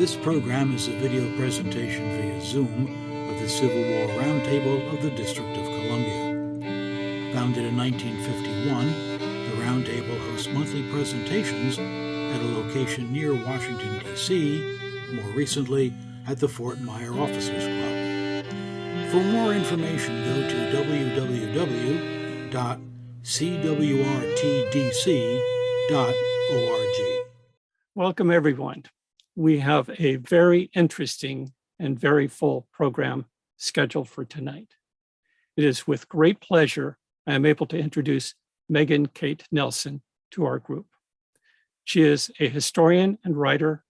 This program is a video presentation via Zoom of the Civil War Roundtable of the District of Columbia. Founded in 1951, the Roundtable hosts monthly presentations at a location near Washington, D.C., more recently at the Fort Myer Officers Club. For more information, go to www.CWRTDC.org. Welcome, everyone. We have a very interesting and very full program scheduled for tonight. It is with great pleasure I am able to introduce Megan Kate Nelson to our group. She is a historian and writer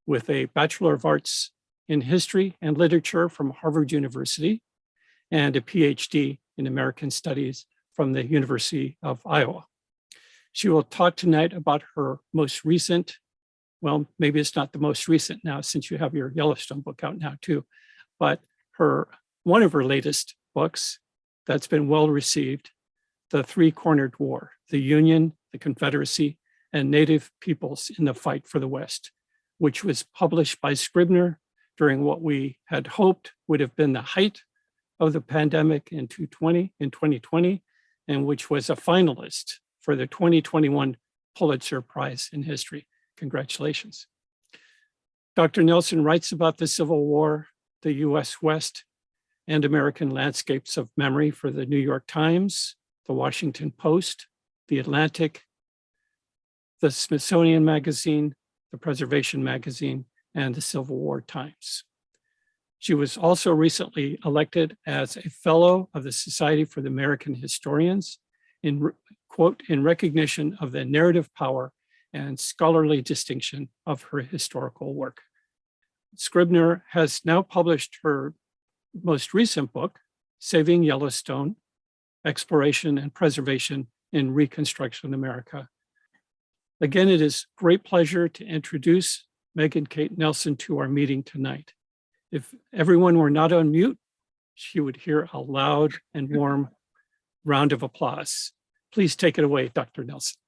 with a Bachelor of Arts in History and Literature from Harvard University and a PhD in American Studies from the University of Iowa. She will talk tonight about her most recent, well, maybe it's not the most recent now since you have your Yellowstone book out now too, but one of her latest books that's been well received, The Three-Cornered War, the Union, the Confederacy, and Native Peoples in the Fight for the West, which was published by Scribner during what we had hoped would have been the height of the pandemic in 2020, and which was a finalist for the 2021 Pulitzer Prize in History. Congratulations. Dr. Nelson writes about the Civil War, the US West, and American landscapes of memory for the New York Times, the Washington Post, the Atlantic, the Smithsonian Magazine, the Preservation Magazine, and the Civil War Times. She was also recently elected as a Fellow of the Society for the American Historians in, quote, in recognition of the narrative power and scholarly distinction of her historical work. Scribner has now published her most recent book, Saving Yellowstone, Exploration and Preservation in Reconstruction America. Again, it is a great pleasure to introduce Megan Kate Nelson to our meeting tonight. If everyone were not on mute, she would hear a loud and warm round of applause. Please take it away, Dr. Nelson.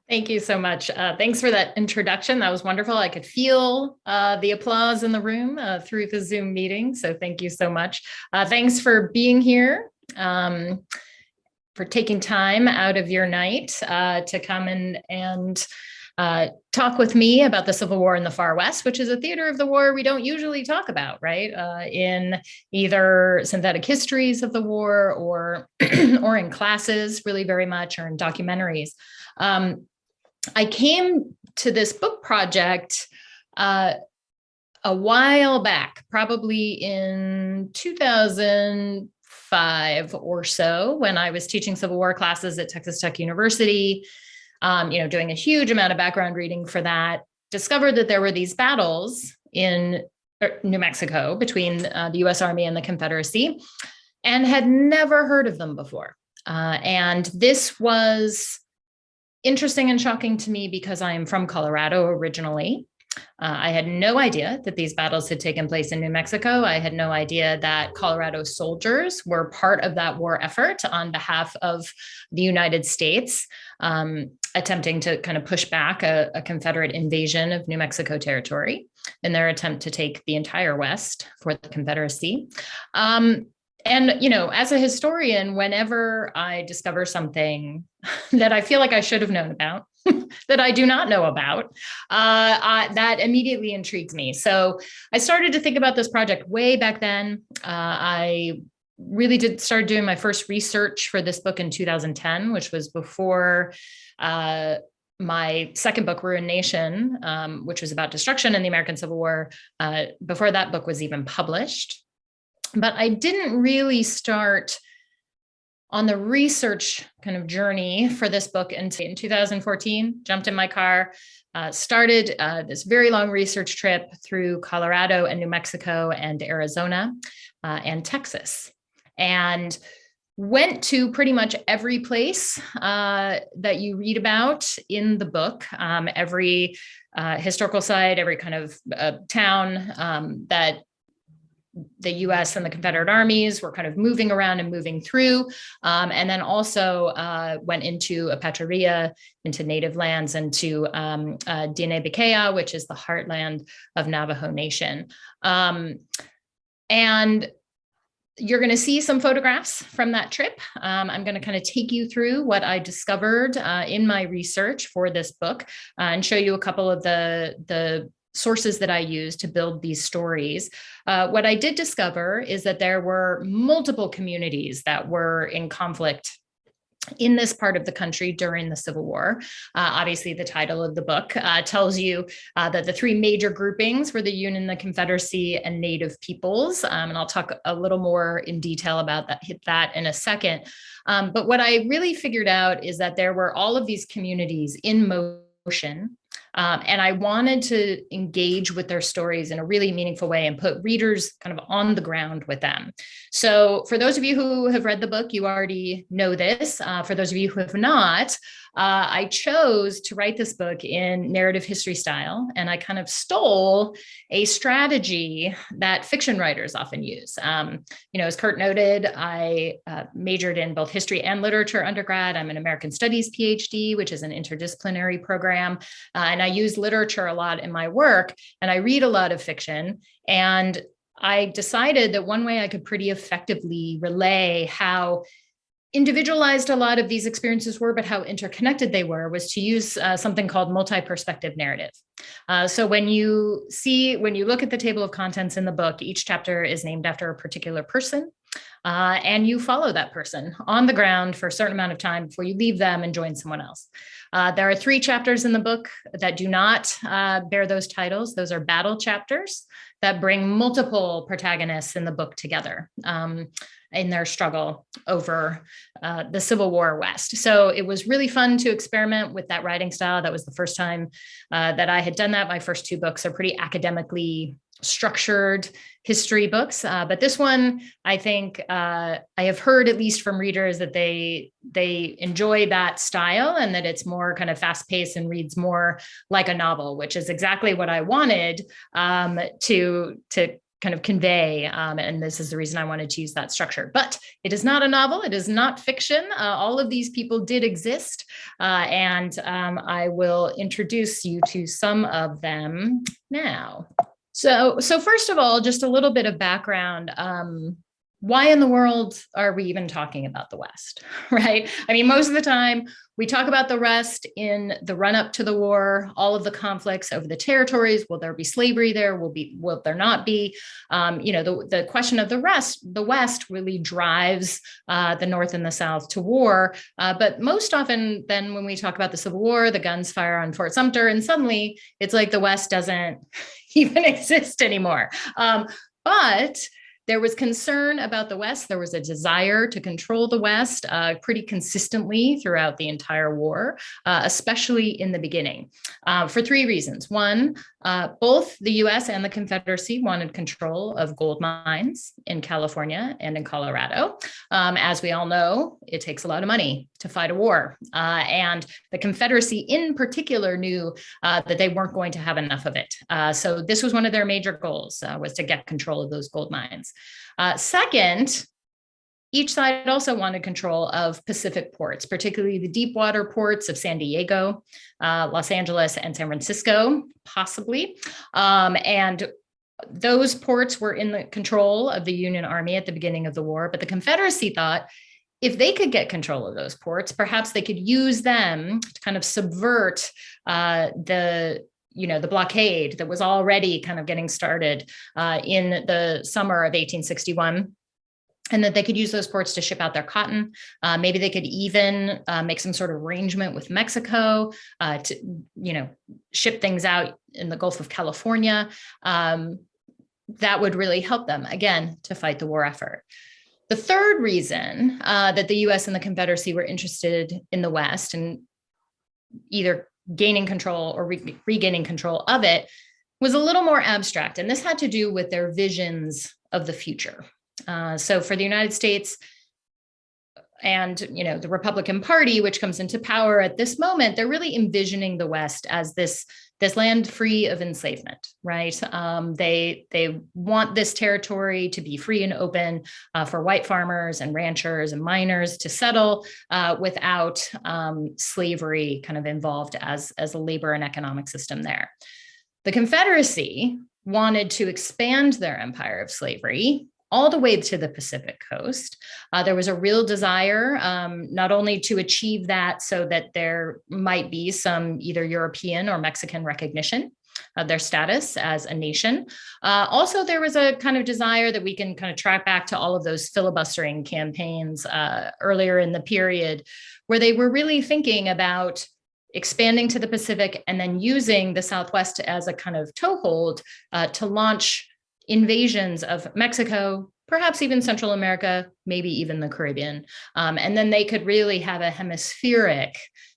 Thank you so much. Thanks for that introduction. That was wonderful. I could feel the applause in the room through the Zoom meeting. So thank you so much. Thanks for being here, for taking time out of your night to come and talk with me about the Civil War in the Far West, which is a theater of the war we don't usually talk about, right? In either synthetic histories of the war or, or in classes, really very much, or in documentaries. I came to this book project a while back, probably in 2005 or so, when I was teaching Civil War classes at Texas Tech University, doing a huge amount of background reading for that, discovered that there were these battles in New Mexico between the US Army and the Confederacy, and had never heard of them before. And this was interesting and shocking to me because I am from Colorado originally. I had no idea that these battles had taken place in New Mexico. I had no idea that Colorado soldiers were part of that war effort on behalf of the United States, attempting to kind of push back a Confederate invasion of New Mexico territory in their attempt to take the entire West for the Confederacy. And, as a historian, whenever I discover something that I feel like I should have known about, that I do not know about, that immediately intrigues me. So I started to think about this project way back then. I really did start doing my first research for this book in 2010, which was before my second book, Ruined Nation, which was about destruction in the American Civil War, before that book was even published. But I didn't really start on the research kind of journey for this book until in 2014, jumped in my car, started this very long research trip through Colorado and New Mexico and Arizona and Texas, and went to pretty much every place that you read about in the book, every historical site, every kind of town that the US and the Confederate armies were kind of moving around and moving through, and then also went into Apacheria, into native lands, and to Diné-Bikéyah, which is the heartland of Navajo Nation. And you're going to see some photographs from that trip. I'm going to kind of take you through what I discovered in my research for this book and show you a couple of the sources that I used to build these stories. What I did discover is that there were multiple communities that were in conflict in this part of the country during the Civil War. Obviously, the title of the book tells you that the three major groupings were the Union, the Confederacy, and Native peoples. And I'll talk a little more in detail about that in a second. But what I really figured out is that there were all of these communities in motion. And I wanted to engage with their stories in a really meaningful way and put readers kind of on the ground with them. So for those of you who have read the book, you already know this. For those of you who have not, I chose to write this book in narrative history style, and I kind of stole a strategy that fiction writers often use. As Kurt noted, I majored in both history and literature undergrad. I'm an American Studies PhD, which is an interdisciplinary program, and I use literature a lot in my work, and I read a lot of fiction. And I decided that one way I could pretty effectively relay how individualized a lot of these experiences were, but how interconnected they were, was to use something called multi-perspective narrative. So when you look at the table of contents in the book, each chapter is named after a particular person, and you follow that person on the ground for a certain amount of time before you leave them and join someone else. There are 3 chapters in the book that do not bear those titles. Those are battle chapters that bring multiple protagonists in the book together in their struggle over the Civil War West. So it was really fun to experiment with that writing style. That was the first time that I had done that. My first 2 books are pretty academically structured history books. But this one, I think I have heard, at least from readers, that they enjoy that style and that it's more kind of fast paced and reads more like a novel, which is exactly what I wanted to kind of convey. And this is the reason I wanted to use that structure. But it is not a novel. It is not fiction. All of these people did exist. And I will introduce you to some of them now. So first of all, just a little bit of background. Why in the world are we even talking about the West, right? I mean, most of the time we talk about the West in the run up to the war, all of the conflicts over the territories. Will there be slavery there? Will there not be? The question of the West really drives the North and the South to war. But most often then when we talk about the Civil War, the guns fire on Fort Sumter, and suddenly it's like the West doesn't even exist anymore. But there was concern about the West. There was a desire to control the West pretty consistently throughout the entire war, especially in the beginning, for 3 reasons. One, both the US and the Confederacy wanted control of gold mines in California and in Colorado. As we all know, it takes a lot of money to fight a war. And the Confederacy in particular knew that they weren't going to have enough of it. So this was one of their major goals, was to get control of those gold mines. Second, each side also wanted control of Pacific ports, particularly the deep water ports of San Diego, Los Angeles, and San Francisco, possibly. And those ports were in the control of the Union Army at the beginning of the war, but the Confederacy thought if they could get control of those ports, perhaps they could use them to kind of subvert the blockade that was already kind of getting started in the summer of 1861. And that they could use those ports to ship out their cotton. Maybe they could even make some sort of arrangement with Mexico to, ship things out in the Gulf of California. That would really help them, again, to fight the war effort. The third reason that the US and the Confederacy were interested in the West and either gaining control or regaining control of it was a little more abstract. And this had to do with their visions of the future. So for the United States, and the Republican Party, which comes into power at this moment, they're really envisioning the West as this land free of enslavement, right? They want this territory to be free and open for white farmers and ranchers and miners to settle without slavery kind of involved as a labor and economic system there. The Confederacy wanted to expand their empire of slavery all the way to the Pacific coast. There was a real desire not only to achieve that so that there might be some either European or Mexican recognition of their status as a nation. Also, there was a kind of desire that we can kind of track back to all of those filibustering campaigns earlier in the period, where they were really thinking about expanding to the Pacific and then using the Southwest as a kind of toehold to launch invasions of Mexico, perhaps even Central America, maybe even the Caribbean. And then they could really have a hemispheric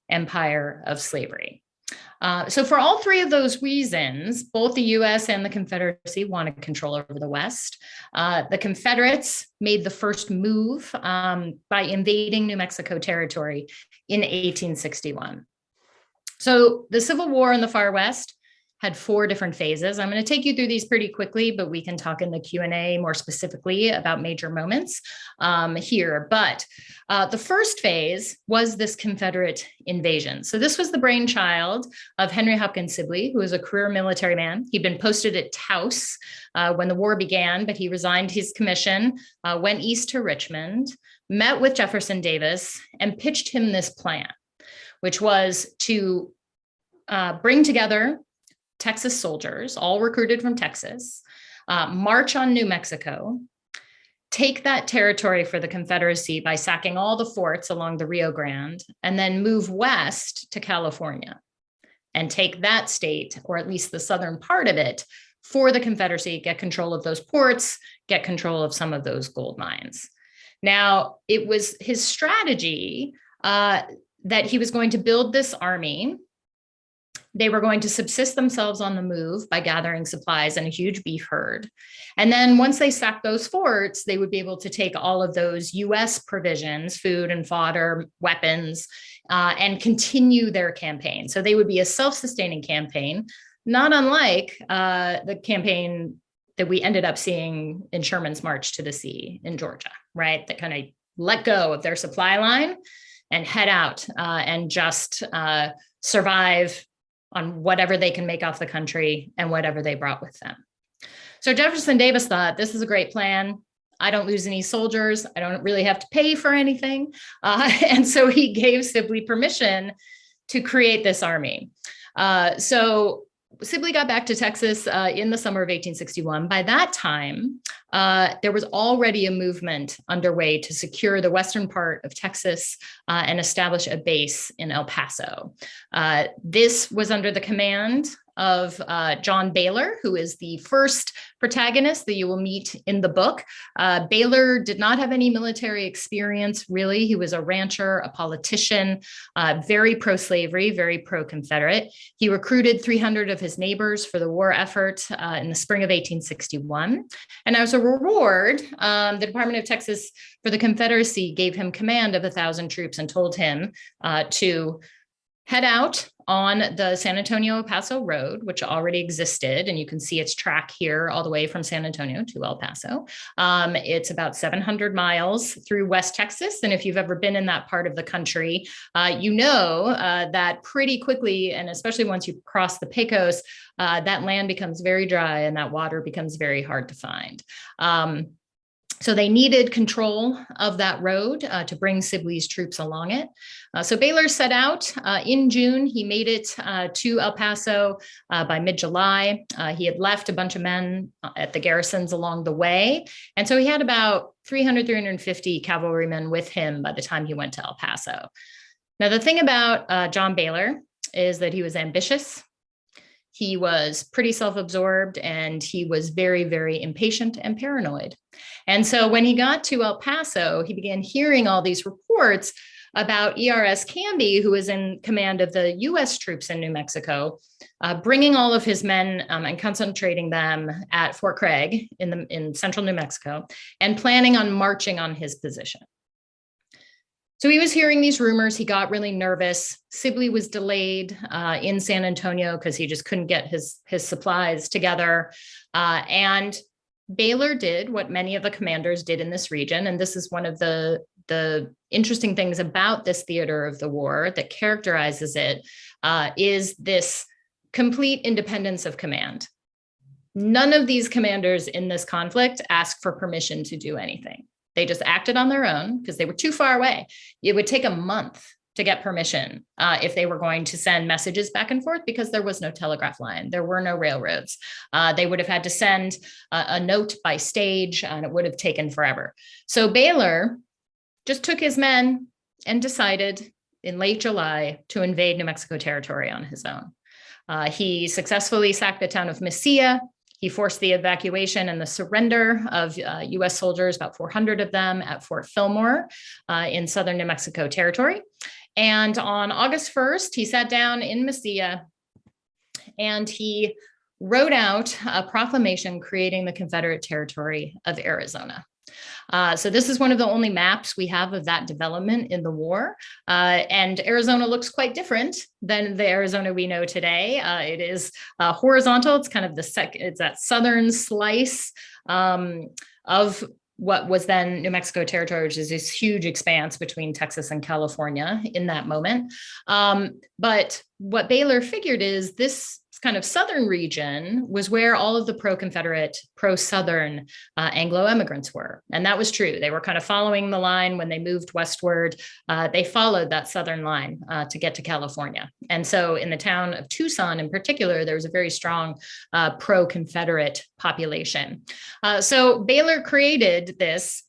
empire of slavery. So for all three of those reasons, both the US and the Confederacy wanted control over the West. The Confederates made the first move by invading New Mexico territory in 1861. So the Civil War in the far West had 4 different phases. I'm going to take you through these pretty quickly, but we can talk in the Q&A more specifically about major moments here. But the first phase was this Confederate invasion. So this was the brainchild of Henry Hopkins Sibley, who was a career military man. He'd been posted at Taos when the war began, but he resigned his commission, went east to Richmond, met with Jefferson Davis, and pitched him this plan, which was to bring together Texas soldiers, all recruited from Texas, march on New Mexico, take that territory for the Confederacy by sacking all the forts along the Rio Grande, and then move west to California and take that state, or at least the southern part of it, for the Confederacy, get control of those ports, get control of some of those gold mines. Now, it was his strategy that he was going to build this army. They were going to subsist themselves on the move by gathering supplies and a huge beef herd. And then once they sacked those forts, they would be able to take all of those US provisions, food and fodder, weapons, and continue their campaign. So they would be a self-sustaining campaign, not unlike the campaign that we ended up seeing in Sherman's March to the Sea in Georgia, right? That kind of let go of their supply line and head out and just survive on whatever they can make off the country and whatever they brought with them. So Jefferson Davis thought, this is a great plan. I don't lose any soldiers. I don't really have to pay for anything. And so he gave Sibley permission to create this army. So Sibley got back to Texas in the summer of 1861. By that time, there was already a movement underway to secure the western part of Texas and establish a base in El Paso. This was under the command of John Baylor, who is the first protagonist that you will meet in the book. Baylor did not have any military experience, really. He was a rancher, a politician, very pro-slavery, very pro-Confederate. He recruited 300 of his neighbors for the war effort in the spring of 1861. And as a reward, the Department of Texas for the Confederacy gave him command of 1,000 troops and told him to head out on the San Antonio Paso Road, which already existed. And you can see its track here all the way from San Antonio to El Paso. It's about 700 miles through West Texas. And if you've ever been in that part of the country, you know that pretty quickly, and especially once you cross the Pecos, that land becomes very dry and that water becomes very hard to find. So they needed control of that road to bring Sibley's troops along it. So Baylor set out in June. He made it to El Paso by mid-July. He had left a bunch of men at the garrisons along the way. And so he had about 300, 350 cavalrymen with him by the time he went to El Paso. Now, the thing about John Baylor is that he was ambitious. He was pretty self-absorbed and he was very, very impatient and paranoid. And so when he got to El Paso, he began hearing all these reports about E.R.S. Canby, who was in command of the U.S. troops in New Mexico, bringing all of his men and concentrating them at Fort Craig in central New Mexico and planning on marching on his position. So he was hearing these rumors. He got really nervous. Sibley was delayed in San Antonio because he just couldn't get his supplies together. And Baylor did what many of the commanders did in this region. And this is one of the interesting things about this theater of the war that characterizes it, is this complete independence of command. None of these commanders in this conflict asked for permission to do anything. They just acted on their own because they were too far away. It would take a month to get permission if they were going to send messages back and forth, because there was no telegraph line. There were no railroads. They would have had to send a note by stage, and it would have taken forever. So Baylor just took his men and decided in late July to invade New Mexico territory on his own. He successfully sacked the town of Mesilla. He forced the evacuation and the surrender of U.S. soldiers, about 400 of them, at Fort Fillmore in southern New Mexico territory. And on August 1st, he sat down in Mesilla and he wrote out a proclamation creating the Confederate territory of Arizona. So this is one of the only maps we have of that development in the war. And Arizona looks quite different than the Arizona we know today. It is horizontal. It's kind of it's that southern slice of what was then New Mexico territory, which is this huge expanse between Texas and California in that moment. But what Baylor figured is this kind of southern region was where all of the pro-Confederate, pro-Southern Anglo immigrants were. And that was true. They were kind of following the line when they moved westward. They followed that southern line to get to California. And so in the town of Tucson in particular, there was a very strong pro-Confederate population. So Baylor created this,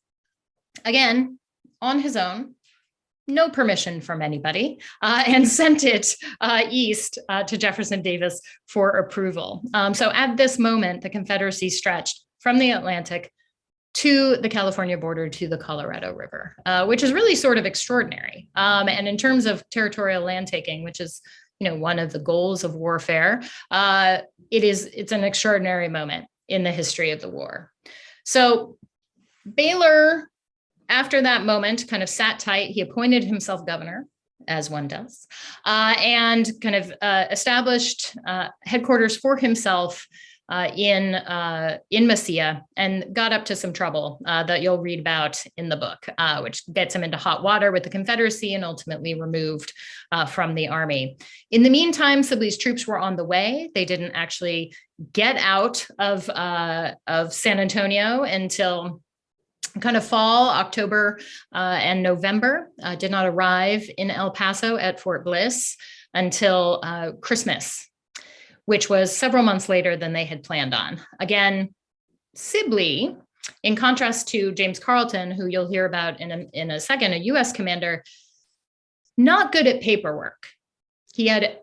again, on his own, no permission from anybody, and sent it east to Jefferson Davis for approval. So at this moment, the Confederacy stretched from the Atlantic to the California border to the Colorado River, which is really sort of extraordinary. And in terms of territorial land taking, which is one of the goals of warfare, it's an extraordinary moment in the history of the war. So Baylor, after that moment, kind of sat tight. He appointed himself governor, as one does, and kind of established headquarters for himself in Mesilla, and got up to some trouble that you'll read about in the book, which gets him into hot water with the Confederacy and ultimately removed from the army. In the meantime, Sibley's troops were on the way. They didn't actually get out of San Antonio until kind of fall, October and November. Did not arrive in El Paso at Fort Bliss until Christmas, which was several months later than they had planned on. Again, Sibley, in contrast to James Carleton, who you'll hear about in a second, a U.S. commander, not good at paperwork. He had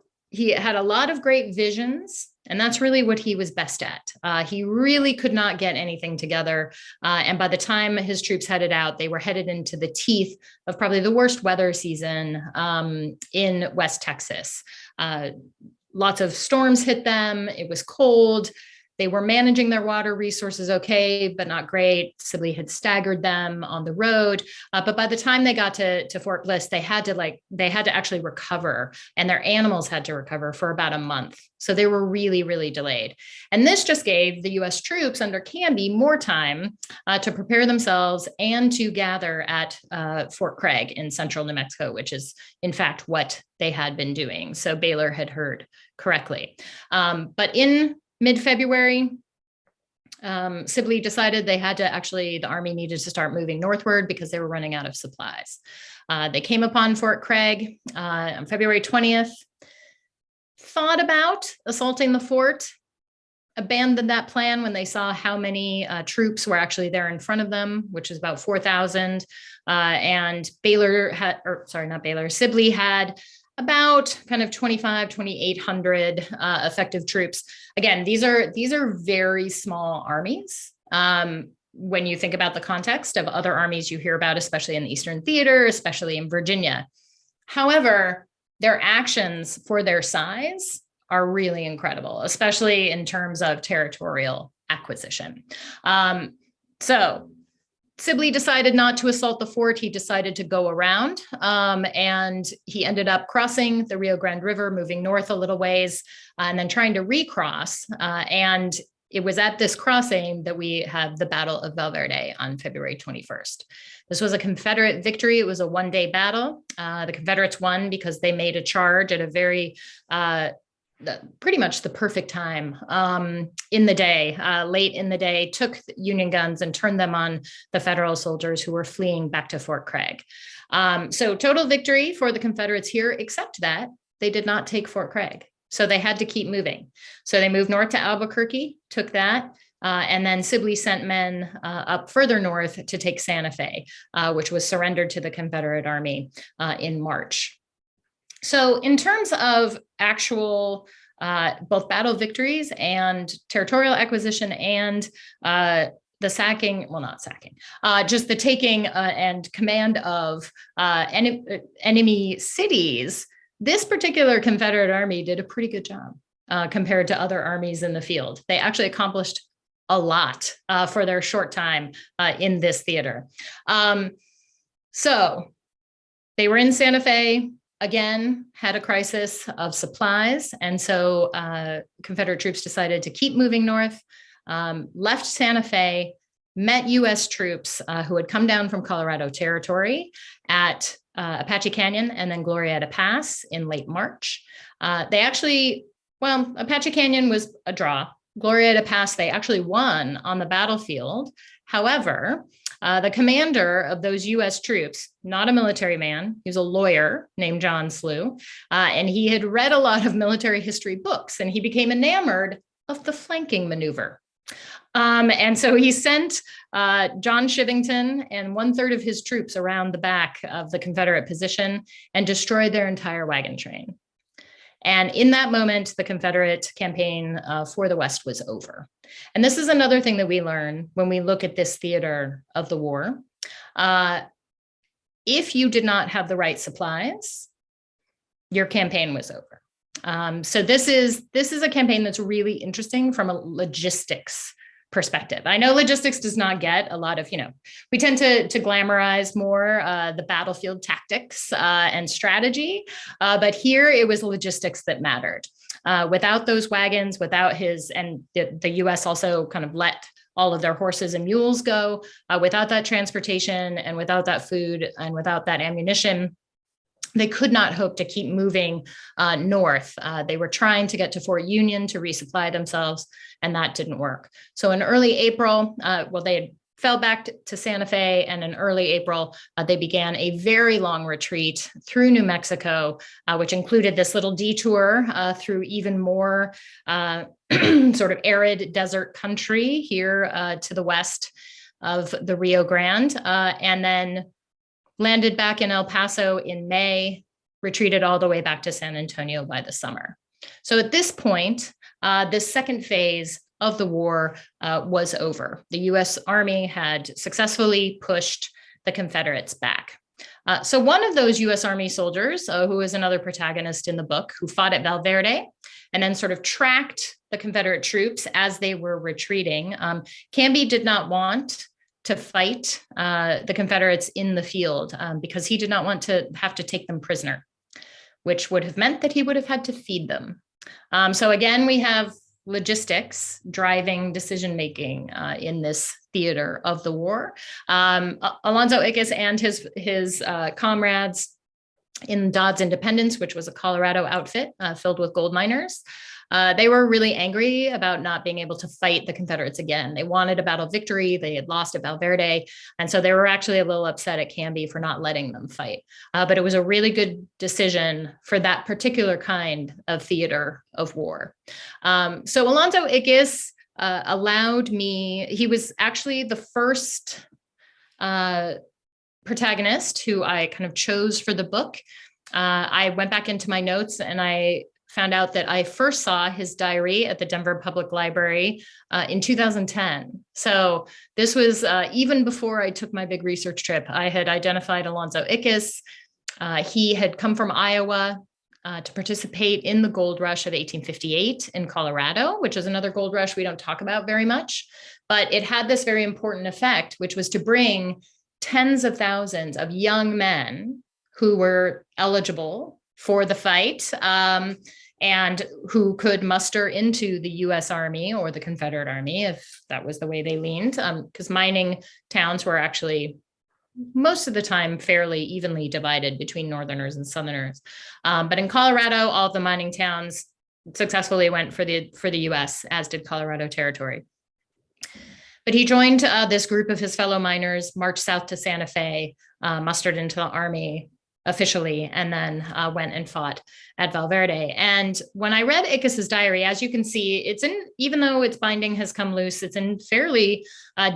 a lot of great visions, and that's really what he was best at. He really could not get anything together. And by the time his troops headed out, they were headed into the teeth of probably the worst weather season in West Texas. Lots of storms hit them. It was cold. They were managing their water resources okay, but not great. Sibley had staggered them on the road. But by the time they got to Fort Bliss, they had to actually recover, and their animals had to recover for about a month. So they were really, really delayed. And this just gave the U.S. troops under Canby more time to prepare themselves and to gather at Fort Craig in central New Mexico, which is in fact what they had been doing. So Baylor had heard correctly. But in mid-February, Sibley decided the army needed to start moving northward because they were running out of supplies. They came upon Fort Craig on February 20th, thought about assaulting the fort, abandoned that plan when they saw how many troops were actually there in front of them, which was about 4,000. And Sibley had about kind of 2,800 effective troops. Again, these are very small armies. When you think about the context of other armies you hear about, especially in the Eastern Theater, especially in Virginia. However, their actions for their size are really incredible, especially in terms of territorial acquisition. So Sibley decided not to assault the fort. He decided to go around, and he ended up crossing the Rio Grande River, moving north a little ways, and then trying to recross. And it was at this crossing that we have the Battle of Valverde on February 21st. This was a Confederate victory. It was a one-day battle. The Confederates won because they made a charge at a very pretty much the perfect time in the day, late in the day, took Union guns and turned them on the Federal soldiers who were fleeing back to Fort Craig. So total victory for the Confederates here, except that they did not take Fort Craig. So they had to keep moving. So they moved north to Albuquerque, took that, and then Sibley sent men up further north to take Santa Fe, which was surrendered to the Confederate Army in March. So in terms of actual both battle victories and territorial acquisition and the sacking, well, not sacking, just the taking and command of enemy cities, this particular Confederate army did a pretty good job compared to other armies in the field. They actually accomplished a lot for their short time in this theater. So they were in Santa Fe, again, had a crisis of supplies. And so Confederate troops decided to keep moving north, left Santa Fe, met US troops who had come down from Colorado Territory at Apache Canyon and then Gloria Pass in late March. Apache Canyon was a draw. Gloria Pass, they actually won on the battlefield. However, the commander of those US troops, not a military man, he was a lawyer named John Slew, and he had read a lot of military history books, and he became enamored of the flanking maneuver. And so he sent John Shivington and 1/3 of his troops around the back of the Confederate position and destroyed their entire wagon train. And in that moment, the Confederate campaign for the West was over. And this is another thing that we learn when we look at this theater of the war. If you did not have the right supplies, your campaign was over. So this is a campaign that's really interesting from a logistics perspective. I know logistics does not get a lot of, we tend to glamorize more the battlefield tactics and strategy, but here it was logistics that mattered. Without those wagons, without the US also kind of let all of their horses and mules go, without that transportation and without that food and without that ammunition, they could not hope to keep moving north. They were trying to get to Fort Union to resupply themselves, and that didn't work. So in early April, they fell back to Santa Fe, and in early April, they began a very long retreat through New Mexico, which included this little detour through even more sort of arid desert country here to the west of the Rio Grande, and then landed back in El Paso in May, retreated all the way back to San Antonio by the summer. So at this point, this second phase of the war was over. The US Army had successfully pushed the Confederates back. So one of those US Army soldiers, who is another protagonist in the book, who fought at Valverde and then sort of tracked the Confederate troops as they were retreating, Canby did not want to fight the Confederates in the field because he did not want to have to take them prisoner, which would have meant that he would have had to feed them. So again, we have logistics driving decision-making in this theater of the war. Alonzoickis and his comrades in Dodd's Independence, which was a Colorado outfit filled with gold miners, they were really angry about not being able to fight the Confederates again. They wanted a battle victory. They had lost at Valverde. And so they were actually a little upset at Canby for not letting them fight. But it was a really good decision for that particular kind of theater of war. So Alonzoickis allowed me, he was actually the first protagonist who I kind of chose for the book. I went back into my notes and I found out that I first saw his diary at the Denver Public Library in 2010. So this was even before I took my big research trip. I had identified Alonzoickis. He had come from Iowa. to participate in the gold rush of 1858 in Colorado, which is another gold rush we don't talk about very much. But it had this very important effect, which was to bring tens of thousands of young men who were eligible for the fight and who could muster into the US Army or the Confederate Army, if that was the way they leaned, because mining towns were actually most of the time fairly evenly divided between Northerners and Southerners. But in Colorado, all of the mining towns successfully went for the US, as did Colorado Territory. But he joined this group of his fellow miners, marched south to Santa Fe, mustered into the Army officially, and then went and fought at Valverde. And when I read Ickes's diary, as you can see, it's in, even though its binding has come loose, it's in fairly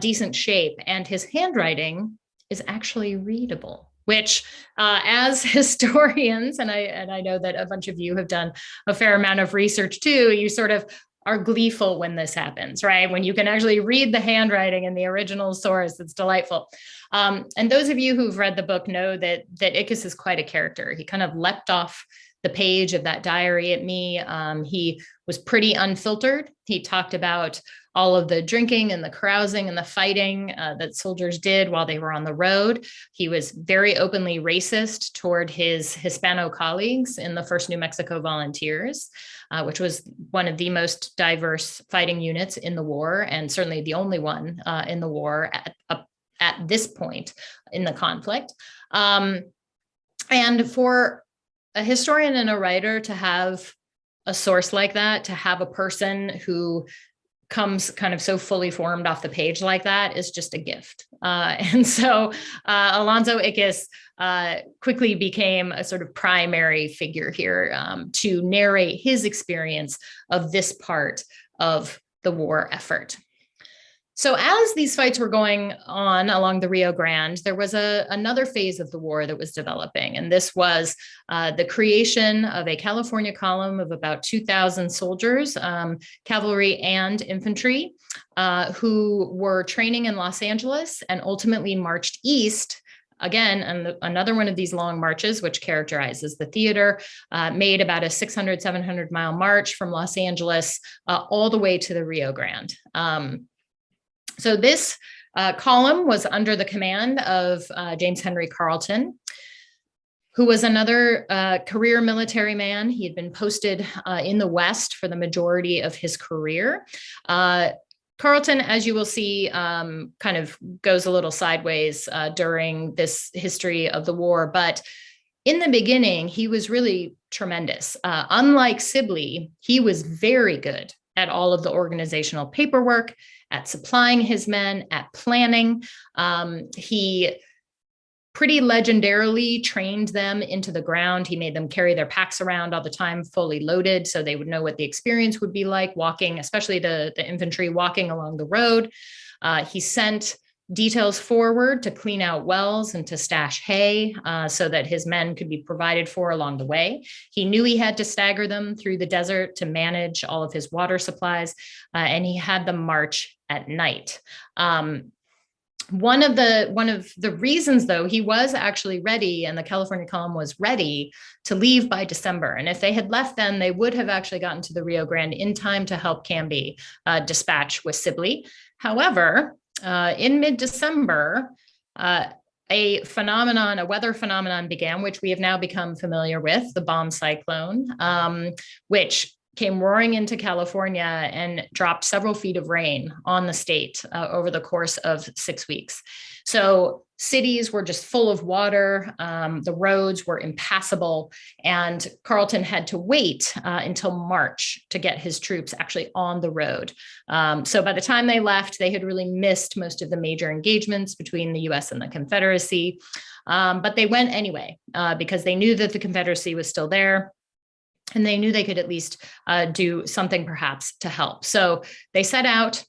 decent shape, and his handwriting is actually readable, which as historians, and I know that a bunch of you have done a fair amount of research too, you sort of are gleeful when this happens, right? When you can actually read the handwriting in the original source, it's delightful. And those of you who've read the book know that Ickes is quite a character. He kind of leapt off the page of that diary at me. He was pretty unfiltered. He talked about all of the drinking and the carousing and the fighting that soldiers did while they were on the road. He was very openly racist toward his Hispano colleagues in the 1st New Mexico Volunteers, which was one of the most diverse fighting units in the war, and certainly the only one in the war at this point in the conflict. And for a historian and a writer to have a source like that, to have a person who comes kind of so fully formed off the page like that, is just a gift. And so Alonzoickis quickly became a sort of primary figure here to narrate his experience of this part of the war effort. So as these fights were going on along the Rio Grande, there was another phase of the war that was developing. And this was the creation of a California column of about 2,000 soldiers, cavalry and infantry, who were training in Los Angeles and ultimately marched east. Again, and another one of these long marches, which characterizes the theater, made about a 600, 700 mile march from Los Angeles all the way to the Rio Grande. So this column was under the command of James Henry Carleton, who was another career military man. He had been posted in the West for the majority of his career. Carleton, as you will see, kind of goes a little sideways during this history of the war, but in the beginning, he was really tremendous. Unlike Sibley, he was very good at all of the organizational paperwork, at supplying his men, at planning. He pretty legendarily trained them into the ground. He made them carry their packs around all the time, fully loaded, so they would know what the experience would be like walking, especially the infantry walking along the road. He sent details forward to clean out wells and to stash hay so that his men could be provided for along the way. He knew he had to stagger them through the desert to manage all of his water supplies, and he had them march at night. One of the reasons, though, he was actually ready, and the California column was ready to leave by December. And if they had left then, they would have actually gotten to the Rio Grande in time to help Canby dispatch with Sibley. However, in mid-December, a weather phenomenon began, which we have now become familiar with, the bomb cyclone, which came roaring into California and dropped several feet of rain on the state over the course of 6 weeks. So cities were just full of water. The roads were impassable, and Carleton had to wait until March to get his troops actually on the road. So by the time they left, they had really missed most of the major engagements between the US and the Confederacy. But they went anyway because they knew that the Confederacy was still there. And they knew they could at least do something perhaps to help. So they set out.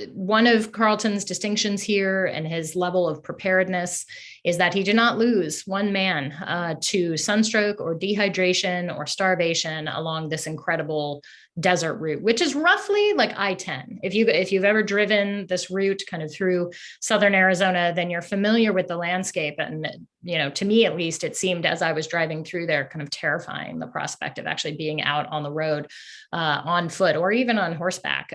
One of Carleton's distinctions here and his level of preparedness is that he did not lose one man to sunstroke or dehydration or starvation along this incredible desert route, which is roughly like I-10. If you've ever driven this route kind of through southern Arizona, then you're familiar with the landscape. And, to me, at least, it seemed as I was driving through there kind of terrifying, the prospect of actually being out on the road on foot or even on horseback.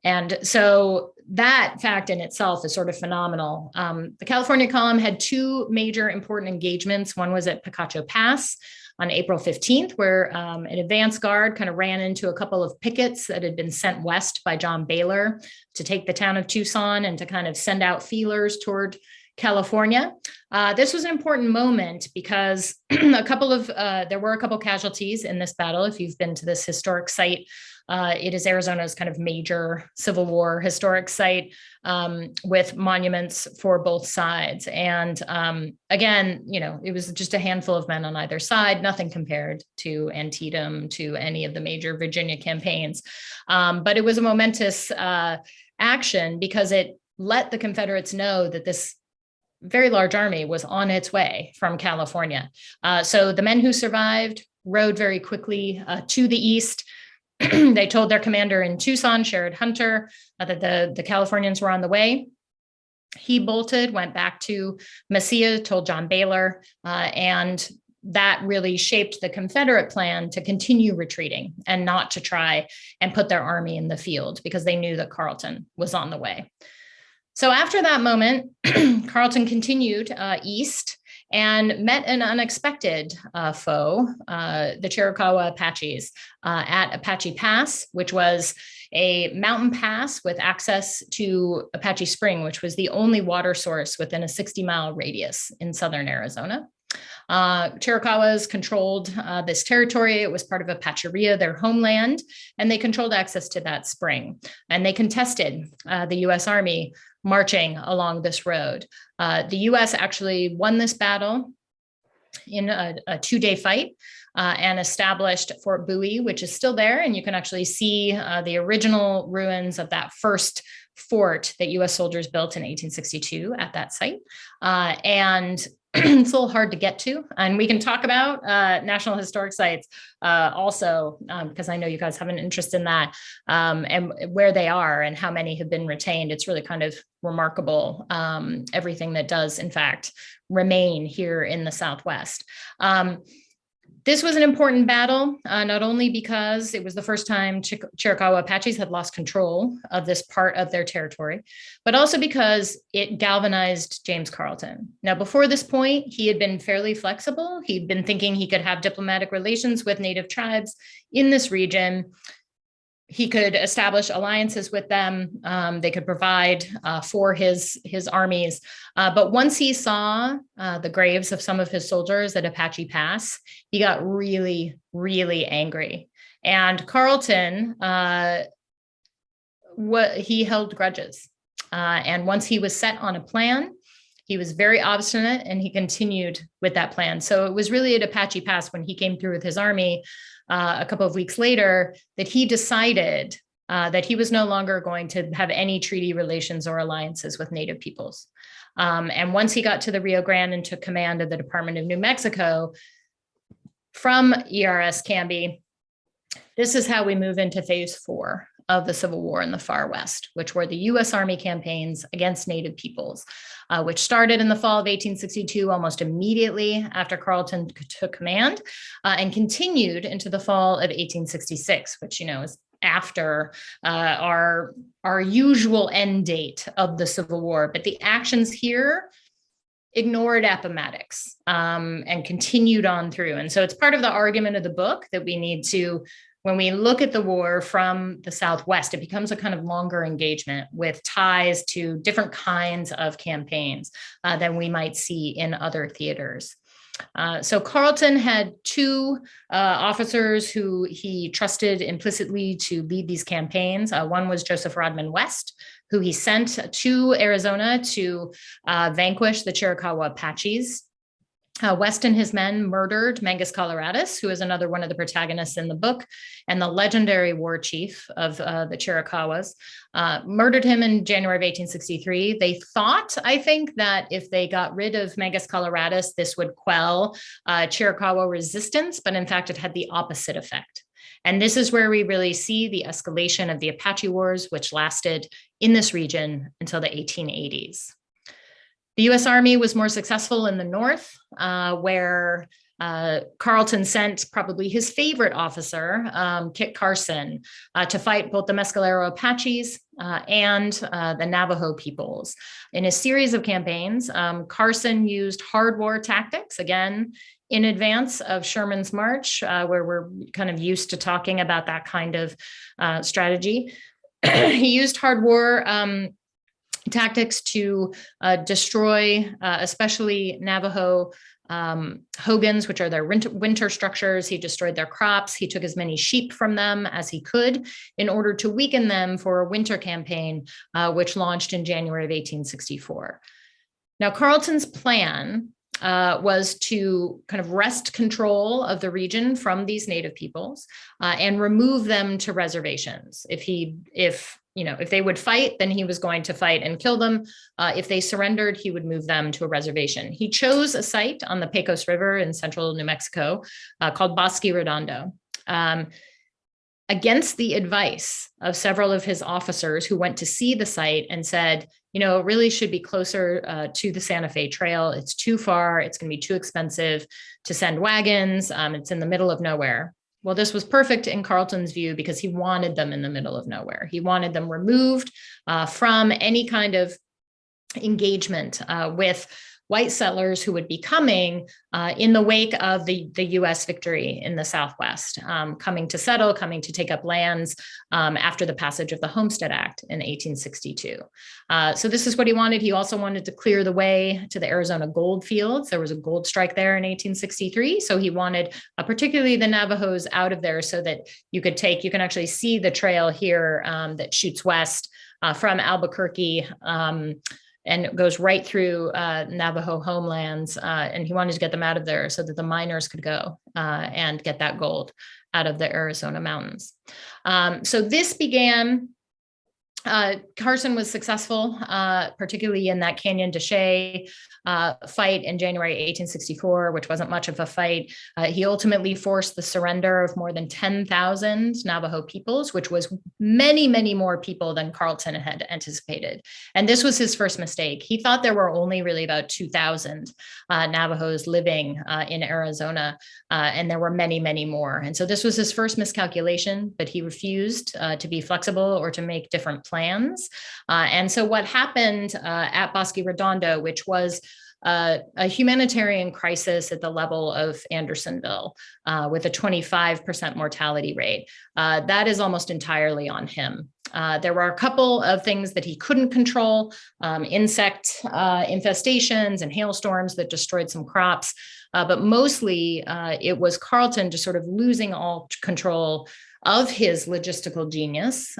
And so that fact in itself is sort of phenomenal. The California column had two major important engagements. One was at Picacho Pass on April 15th, where an advance guard kind of ran into a couple of pickets that had been sent west by John Baylor to take the town of Tucson and to kind of send out feelers toward California. This was an important moment because there were a couple casualties in this battle. If you've been to this historic site, it is Arizona's kind of major Civil War historic site with monuments for both sides. And again, it was just a handful of men on either side, nothing compared to Antietam, to any of the major Virginia campaigns. But it was a momentous action because it let the Confederates know that this very large army was on its way from California. So the men who survived rode very quickly to the east. They told their commander in Tucson, Sherrod Hunter, that the Californians were on the way. He bolted, went back to Mesilla, told John Baylor, and that really shaped the Confederate plan to continue retreating and not to try and put their army in the field because they knew that Carleton was on the way. So after that moment, Carleton continued east and met an unexpected foe, the Chiricahua Apaches, at Apache Pass, which was a mountain pass with access to Apache Spring, which was the only water source within a 60-mile radius in southern Arizona. Chiricahuas controlled this territory. It was part of Apacheria, their homeland, and they controlled access to that spring. And they contested the U.S. Army marching along this road. The U.S. actually won this battle in a two-day fight and established Fort Bowie, which is still there. And you can actually see the original ruins of that first fort that U.S. soldiers built in 1862 at that site. And it's a little hard to get to. And we can talk about National Historic Sites also, because I know you guys have an interest in that and where they are and how many have been retained. It's really kind of remarkable, everything that does, in fact, remain here in the Southwest. This was an important battle, not only because it was the first time Chiricahua Apaches had lost control of this part of their territory, but also because it galvanized James Carleton. Now, before this point, he had been fairly flexible. He'd been thinking he could have diplomatic relations with Native tribes in this region. He could establish alliances with them. They could provide for his armies. But once he saw the graves of some of his soldiers at Apache Pass, he got really, really angry. And Carleton, he held grudges. And once he was set on a plan, he was very obstinate and he continued with that plan. So it was really at Apache Pass when he came through with his army a couple of weeks later that he decided that he was no longer going to have any treaty relations or alliances with Native peoples. And once he got to the Rio Grande and took command of the Department of New Mexico from ERS Canby, this is how we move into phase 4 of the Civil War in the far West, which were the U.S. Army campaigns against Native peoples, which started in the fall of 1862, almost immediately after Carleton took command, and continued into the fall of 1866, which, is after our usual end date of the Civil War. But the actions here ignored Appomattox and continued on through. And so it's part of the argument of the book that we need to, when we look at the war from the Southwest, it becomes a kind of longer engagement with ties to different kinds of campaigns than we might see in other theaters. So Carleton had two officers who he trusted implicitly to lead these campaigns. One was Joseph Rodman West, who he sent to Arizona to vanquish the Chiricahua Apaches. West and his men murdered Mangus Coloradus, who is another one of the protagonists in the book, and the legendary war chief of the Chiricahuas, murdered him in January of 1863. They thought, I think, that if they got rid of Mangus Coloradus, this would quell Chiricahua resistance, but in fact, it had the opposite effect. And this is where we really see the escalation of the Apache Wars, which lasted in this region until the 1880s. The US Army was more successful in the north, where Carleton sent probably his favorite officer, Kit Carson, to fight both the Mescalero Apaches and the Navajo peoples. In a series of campaigns, Carson used hard war tactics, again, in advance of Sherman's march, where we're kind of used to talking about that kind of strategy. He used hard war tactics to destroy, especially Navajo hogans, which are their winter structures. He destroyed their crops. He took as many sheep from them as he could in order to weaken them for a winter campaign, which launched in January of 1864. Now, Carleton's plan was to kind of wrest control of the region from these native peoples and remove them to reservations. If they would fight, then he was going to fight and kill them. If they surrendered, he would move them to a reservation. He chose a site on the Pecos River in central New Mexico called Bosque Redondo. Against the advice of several of his officers who went to see the site and said, it really should be closer to the Santa Fe Trail. It's too far. It's going to be too expensive to send wagons. It's in the middle of nowhere. Well, this was perfect in Carleton's view because he wanted them in the middle of nowhere. He wanted them removed from any kind of engagement with white settlers who would be coming in the wake of the U.S. victory in the Southwest, coming to settle, coming to take up lands after the passage of the Homestead Act in 1862. So this is what he wanted. He also wanted to clear the way to the Arizona gold fields. There was a gold strike there in 1863. So he wanted particularly the Navajos out of there so that you can actually see the trail here that shoots west from Albuquerque and it goes right through Navajo homelands. And he wanted to get them out of there so that the miners could go and get that gold out of the Arizona mountains. So this began, Carson was successful, particularly in that Canyon de Chelly fight in January 1864, which wasn't much of a fight. He ultimately forced the surrender of more than 10,000 Navajo peoples, which was many, many more people than Carleton had anticipated. And this was his first mistake. He thought there were only really about 2,000 Navajos living in Arizona, and there were many, many more. And so this was his first miscalculation, but he refused to be flexible or to make different plans. And so what happened at Bosque Redondo, which was a humanitarian crisis at the level of Andersonville with a 25% mortality rate, that is almost entirely on him. There were a couple of things that he couldn't control, insect infestations and hailstorms that destroyed some crops, but mostly it was Carleton just sort of losing all control of his logistical genius.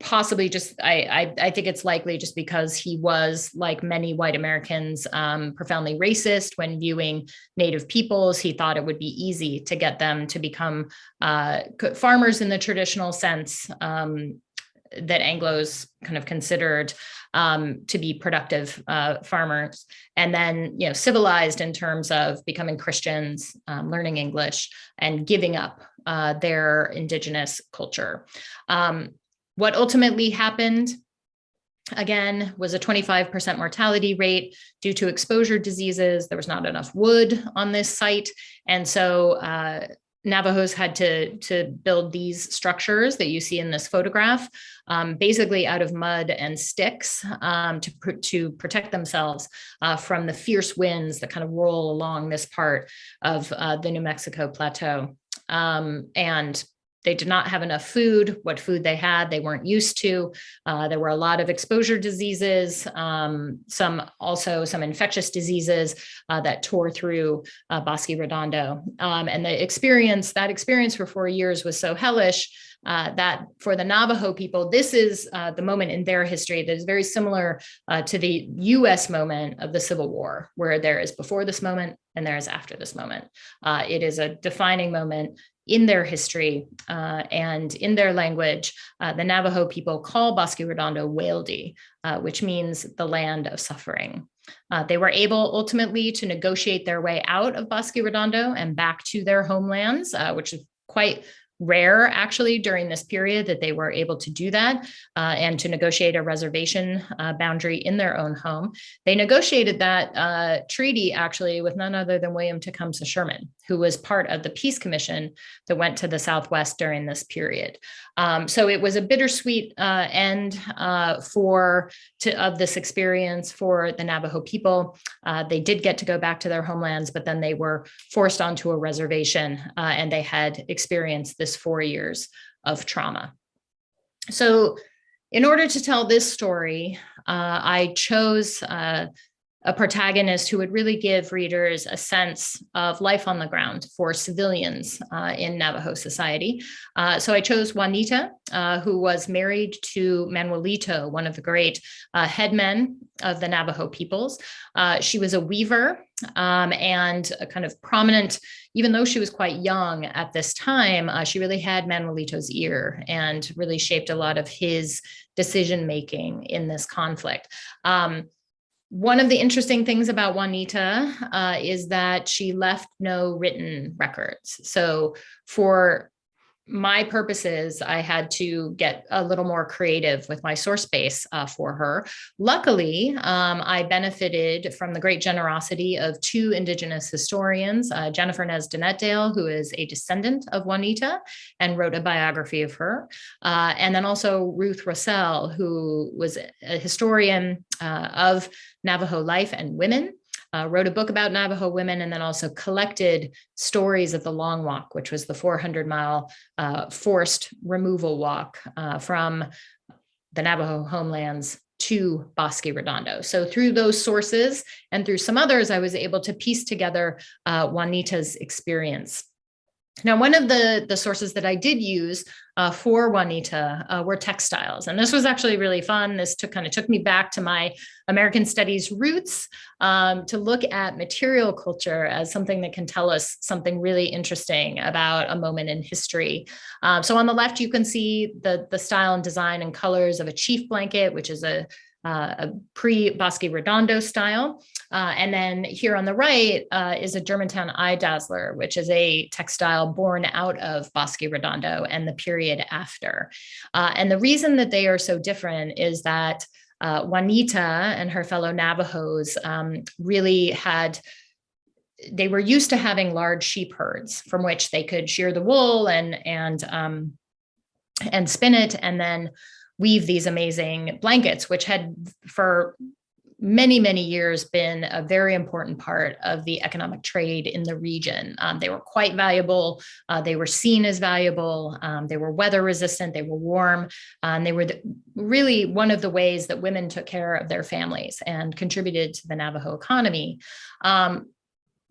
Possibly just, I think it's likely just because he was, like many white Americans, profoundly racist when viewing Native peoples. He thought it would be easy to get them to become farmers in the traditional sense that Anglos kind of considered to be productive farmers, and then civilized in terms of becoming Christians, learning English, and giving up their indigenous culture. What ultimately happened, again, was a 25% mortality rate due to exposure diseases. There was not enough wood on this site. And so Navajos had to build these structures that you see in this photograph, basically out of mud and sticks to protect themselves from the fierce winds that kind of roll along this part of the New Mexico plateau. And they did not have enough food. What food they had, they weren't used to. There were a lot of exposure diseases, some infectious diseases that tore through Bosque Redondo. And that experience for 4 years was so hellish that for the Navajo people, this is the moment in their history that is very similar to the US moment of the Civil War, where there is before this moment and there is after this moment. It is a defining moment in their history and in their language. The Navajo people call Bosque Redondo Waildi, which means the land of suffering. They were able ultimately to negotiate their way out of Bosque Redondo and back to their homelands, which quite rare actually during this period that they were able to do that and to negotiate a reservation boundary in their own home. They negotiated that treaty actually with none other than William Tecumseh Sherman, who was part of the Peace Commission that went to the Southwest during this period. So it was a bittersweet end of this experience for the Navajo people. They did get to go back to their homelands, but then they were forced onto a reservation and they had experienced this 4 years of trauma. So in order to tell this story, I chose a protagonist who would really give readers a sense of life on the ground for civilians in Navajo society. So I chose Juanita, who was married to Manuelito, one of the great headmen of the Navajo peoples. She was a weaver and a kind of prominent, even though she was quite young at this time, she really had Manuelito's ear and really shaped a lot of his decision-making in this conflict. One of the interesting things about Juanita is that she left no written records. So for my purposes, I had to get a little more creative with my source base for her. Luckily, I benefited from the great generosity of two Indigenous historians, Jennifer Nez Dinetdale, who is a descendant of Juanita and wrote a biography of her, and then also Ruth Russell, who was a historian of Navajo life and women. Wrote a book about Navajo women, and then also collected stories of the Long Walk, which was the 400-mile forced removal walk from the Navajo homelands to Bosque Redondo. So through those sources and through some others, I was able to piece together Juanita's experience. Now, one of the sources that I did use for Juanita were textiles. And this was actually really fun. This kind of took me back to my American Studies roots to look at material culture as something that can tell us something really interesting about a moment in history. So on the left, you can see the style and design and colors of a chief blanket, which is a pre-Bosque Redondo style. And then here on the right is a Germantown eye dazzler, which is a textile born out of Bosque Redondo and the period after. And the reason that they are so different is that Juanita and her fellow Navajos really they were used to having large sheep herds from which they could shear the wool and spin it, and then weave these amazing blankets, which had for many, many years been a very important part of the economic trade in the region. They were quite valuable. They were seen as valuable. They were weather resistant. They were warm. And they were really one of the ways that women took care of their families and contributed to the Navajo economy.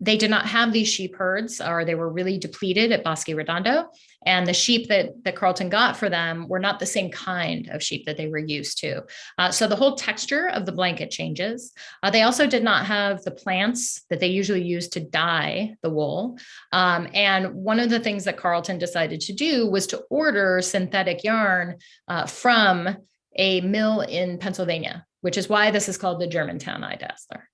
They did not have these sheep herds, or they were really depleted at Bosque Redondo. And the sheep that Carlton got for them were not the same kind of sheep that they were used to. So the whole texture of the blanket changes. They also did not have the plants that they usually use to dye the wool. And one of the things that Carlton decided to do was to order synthetic yarn from a mill in Pennsylvania, which is why this is called the Germantown eye dazzler.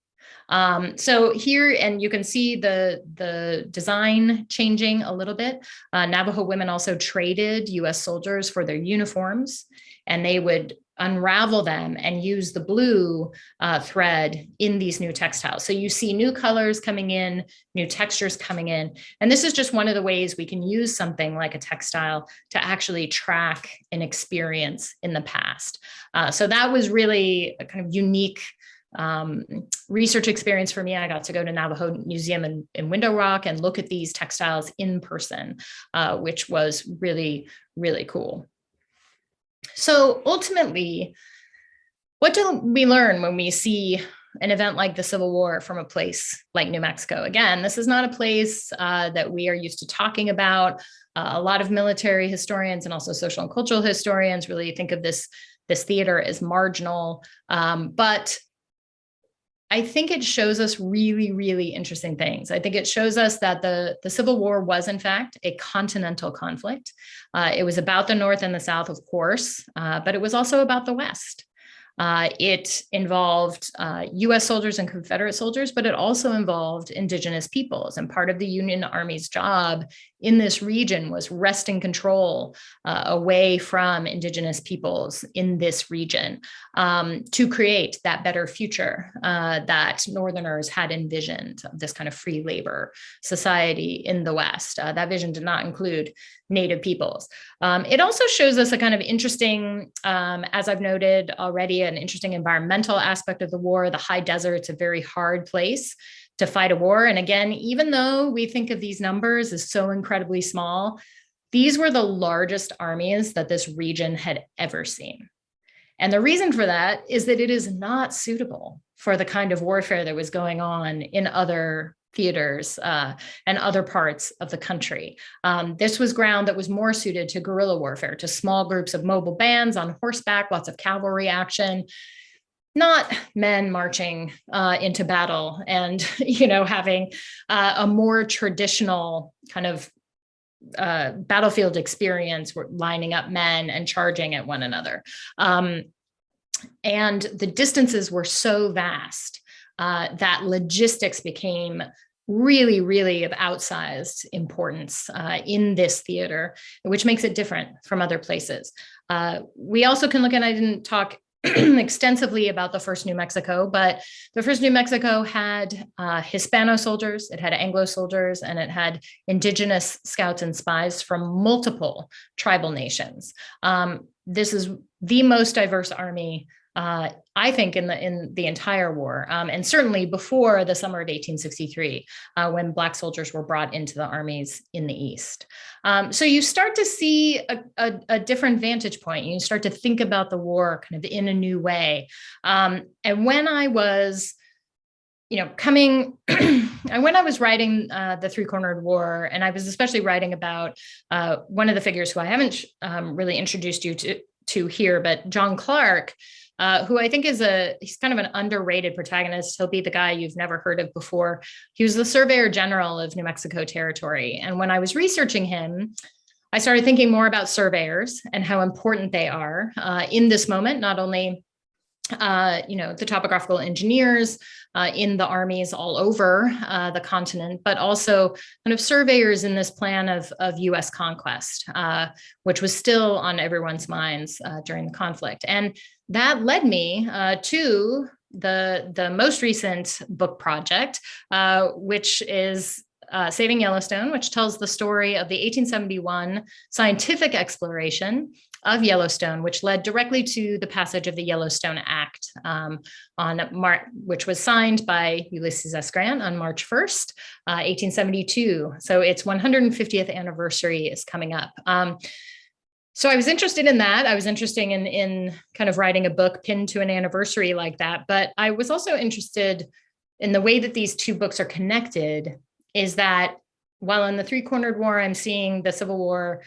So here, and you can see the design changing a little bit. Navajo women also traded US soldiers for their uniforms, and they would unravel them and use the blue thread in these new textiles. So you see new colors coming in, new textures coming in. And this is just one of the ways we can use something like a textile to actually track an experience in the past. So that was really a kind of unique research experience for me. I got to go to Navajo Museum in Window Rock and look at these textiles in person, which was really, really cool. So ultimately, what do we learn when we see an event like the Civil War from a place like New Mexico? Again, this is not a place that we are used to talking about. A lot of military historians and also social and cultural historians really think of this theater as marginal, but I think it shows us really, really interesting things. I think it shows us that the Civil War was, in fact, a continental conflict. It was about the North and the South, of course, but it was also about the West. It involved US soldiers and Confederate soldiers, but it also involved indigenous peoples. And part of the Union Army's job in this region was wresting control away from indigenous peoples in this region to create that better future that Northerners had envisioned, this kind of free labor society in the West. That vision did not include Native peoples. It also shows us a kind of interesting, as I've noted already, an interesting environmental aspect of the war. The high desert's a very hard place to fight a war. And again, even though we think of these numbers as so incredibly small, these were the largest armies that this region had ever seen. And the reason for that is that it is not suitable for the kind of warfare that was going on in other theaters and other parts of the country. This was ground that was more suited to guerrilla warfare, to small groups of mobile bands on horseback, lots of cavalry action, not men marching into battle and, having a more traditional kind of battlefield experience, lining up men and charging at one another. And the distances were so vast that logistics became really, really of outsized importance in this theater, which makes it different from other places. We also can look at, I didn't talk extensively about the first New Mexico, but the first New Mexico had Hispano soldiers, it had Anglo soldiers, and it had indigenous scouts and spies from multiple tribal nations. This is the most diverse army, I think, in the entire war, and certainly before the summer of 1863, when Black soldiers were brought into the armies in the East. So you start to see a different vantage point. You start to think about the war kind of in a new way. And when I was, when I was writing the Three-Cornered War, and I was especially writing about one of the figures who I haven't really introduced you to here, but John Clark, who I think he's kind of an underrated protagonist. He'll be the guy you've never heard of before. He was the Surveyor General of New Mexico Territory. And when I was researching him, I started thinking more about surveyors and how important they are in this moment, not only the topographical engineers in the armies all over the continent, but also kind of surveyors in this plan of US conquest, which was still on everyone's minds during the conflict. And that led me to the most recent book project, which is Saving Yellowstone, which tells the story of the 1871 scientific exploration of Yellowstone, which led directly to the passage of the Yellowstone Act, which was signed by Ulysses S. Grant on March 1st, 1872. So its 150th anniversary is coming up. So I was interested in that. I was interested in kind of writing a book pinned to an anniversary like that. But I was also interested in the way that these two books are connected, is that while in the Three-Cornered War, I'm seeing the Civil War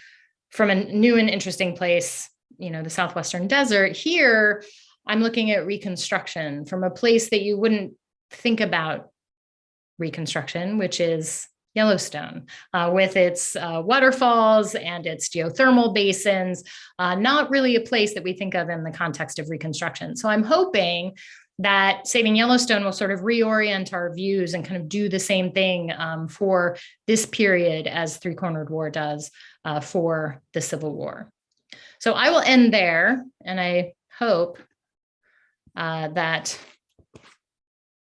from a new and interesting place, the Southwestern desert, here I'm looking at Reconstruction from a place that you wouldn't think about Reconstruction, which is Yellowstone, with its waterfalls and its geothermal basins, not really a place that we think of in the context of Reconstruction. So I'm hoping that Saving Yellowstone will sort of reorient our views and kind of do the same thing for this period as Three-Cornered War does for the Civil War. So I will end there, and I hope that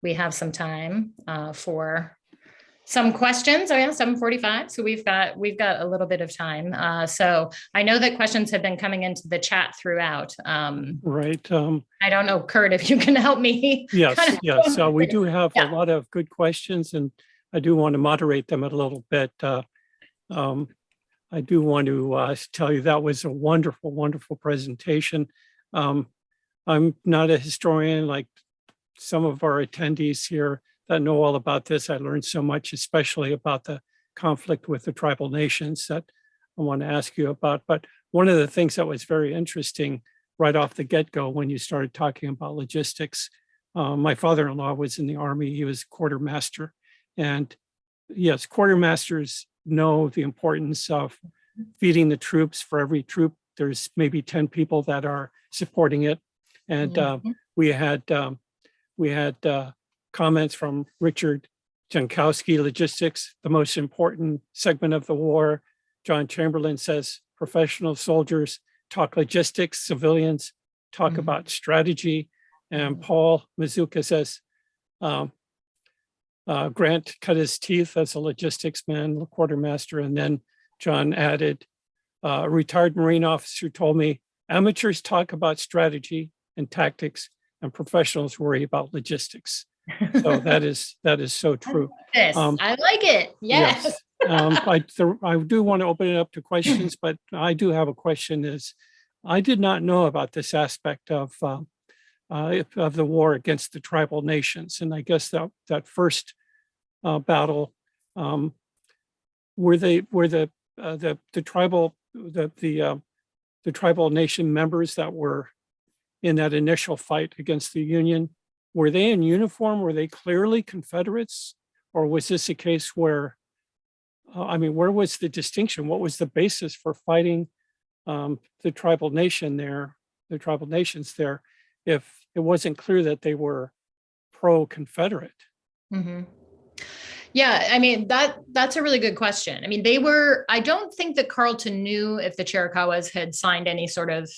we have some time for some questions. Oh yeah, 7:45. So we've got a little bit of time. So I know that questions have been coming into the chat throughout. Right. I don't know, Kurt, if you can help me. Yes. So we do have a lot of good questions, and I do want to moderate them a little bit. I do want to tell you that was a wonderful, wonderful presentation. I'm not a historian like some of our attendees here that know all about this. I learned so much, especially about the conflict with the tribal nations, that I want to ask you about. But one of the things that was very interesting right off the get-go when you started talking about logistics, my father-in-law was in the Army. He was quartermaster. And yes, quartermasters know the importance of feeding the troops. For every troop, there's maybe 10 people that are supporting it. And we had comments from Richard Jankowski, Logistics, the most important segment of the war. John Chamberlain says professional soldiers talk logistics, civilians talk about strategy. And Paul Mazuka says, Grant cut his teeth as a logistics man, quartermaster. And then John added, a retired Marine officer told me, amateurs talk about strategy and tactics and professionals worry about logistics. So that is so true. I like it. Yes. I do want to open it up to questions, but I do have a question is, I did not know about this aspect of the war against the tribal nations. And I guess that first battle, were the tribal nation members that were in that initial fight against the Union, were they in uniform? Were they clearly Confederates? Or was this a case where, where was the distinction? What was the basis for fighting the tribal nations there, if it wasn't clear that they were pro-Confederate? Mm-hmm. Yeah, that's a really good question. I don't think that Carleton knew if the Chiricahuas had signed any sort of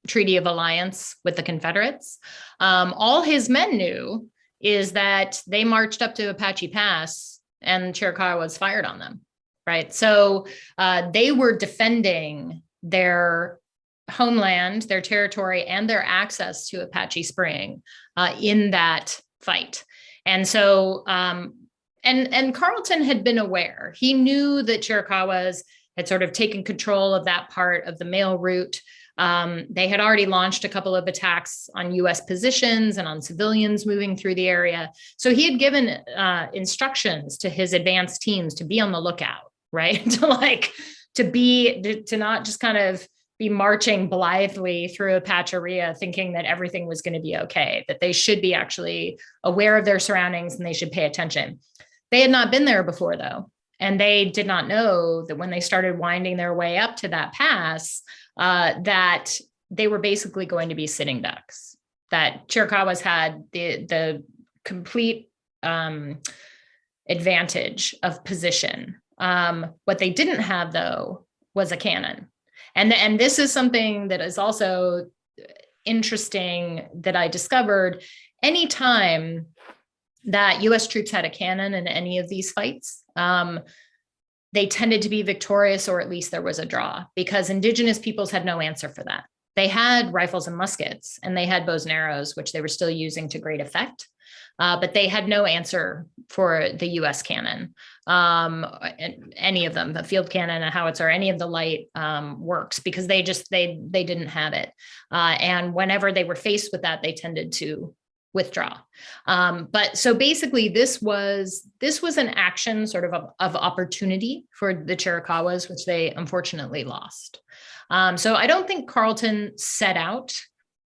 treaty of alliance with the Confederates. All his men knew is that they marched up to Apache Pass and Chiricahuas fired on them, right? So they were defending their homeland, their territory, and their access to Apache Spring in that fight. And so, and Carleton had been aware. He knew that Chiricahuas had sort of taken control of that part of the mail route. They had already launched a couple of attacks on US positions and on civilians moving through the area. So he had given instructions to his advanced teams to be on the lookout, right? to not just kind of be marching blithely through Apacheria thinking that everything was going to be okay, that they should be actually aware of their surroundings and they should pay attention. They had not been there before, though, and they did not know that when they started winding their way up to that pass, that they were basically going to be sitting ducks, that Chiricahuas had the complete advantage of position. What they didn't have, though, was a cannon. And this is something that is also interesting that I discovered. Anytime that US troops had a cannon in any of these fights, they tended to be victorious, or at least there was a draw, because indigenous peoples had no answer for that. They had rifles and muskets, and they had bows and arrows, which they were still using to great effect. But they had no answer for the US cannon, any of them, the field cannon, a howitzer, any of the light works, because they didn't have it. And whenever they were faced with that, they tended to withdraw. But so basically this was an action sort of opportunity for the Chiricahuas, which they unfortunately lost. So I don't think Carleton set out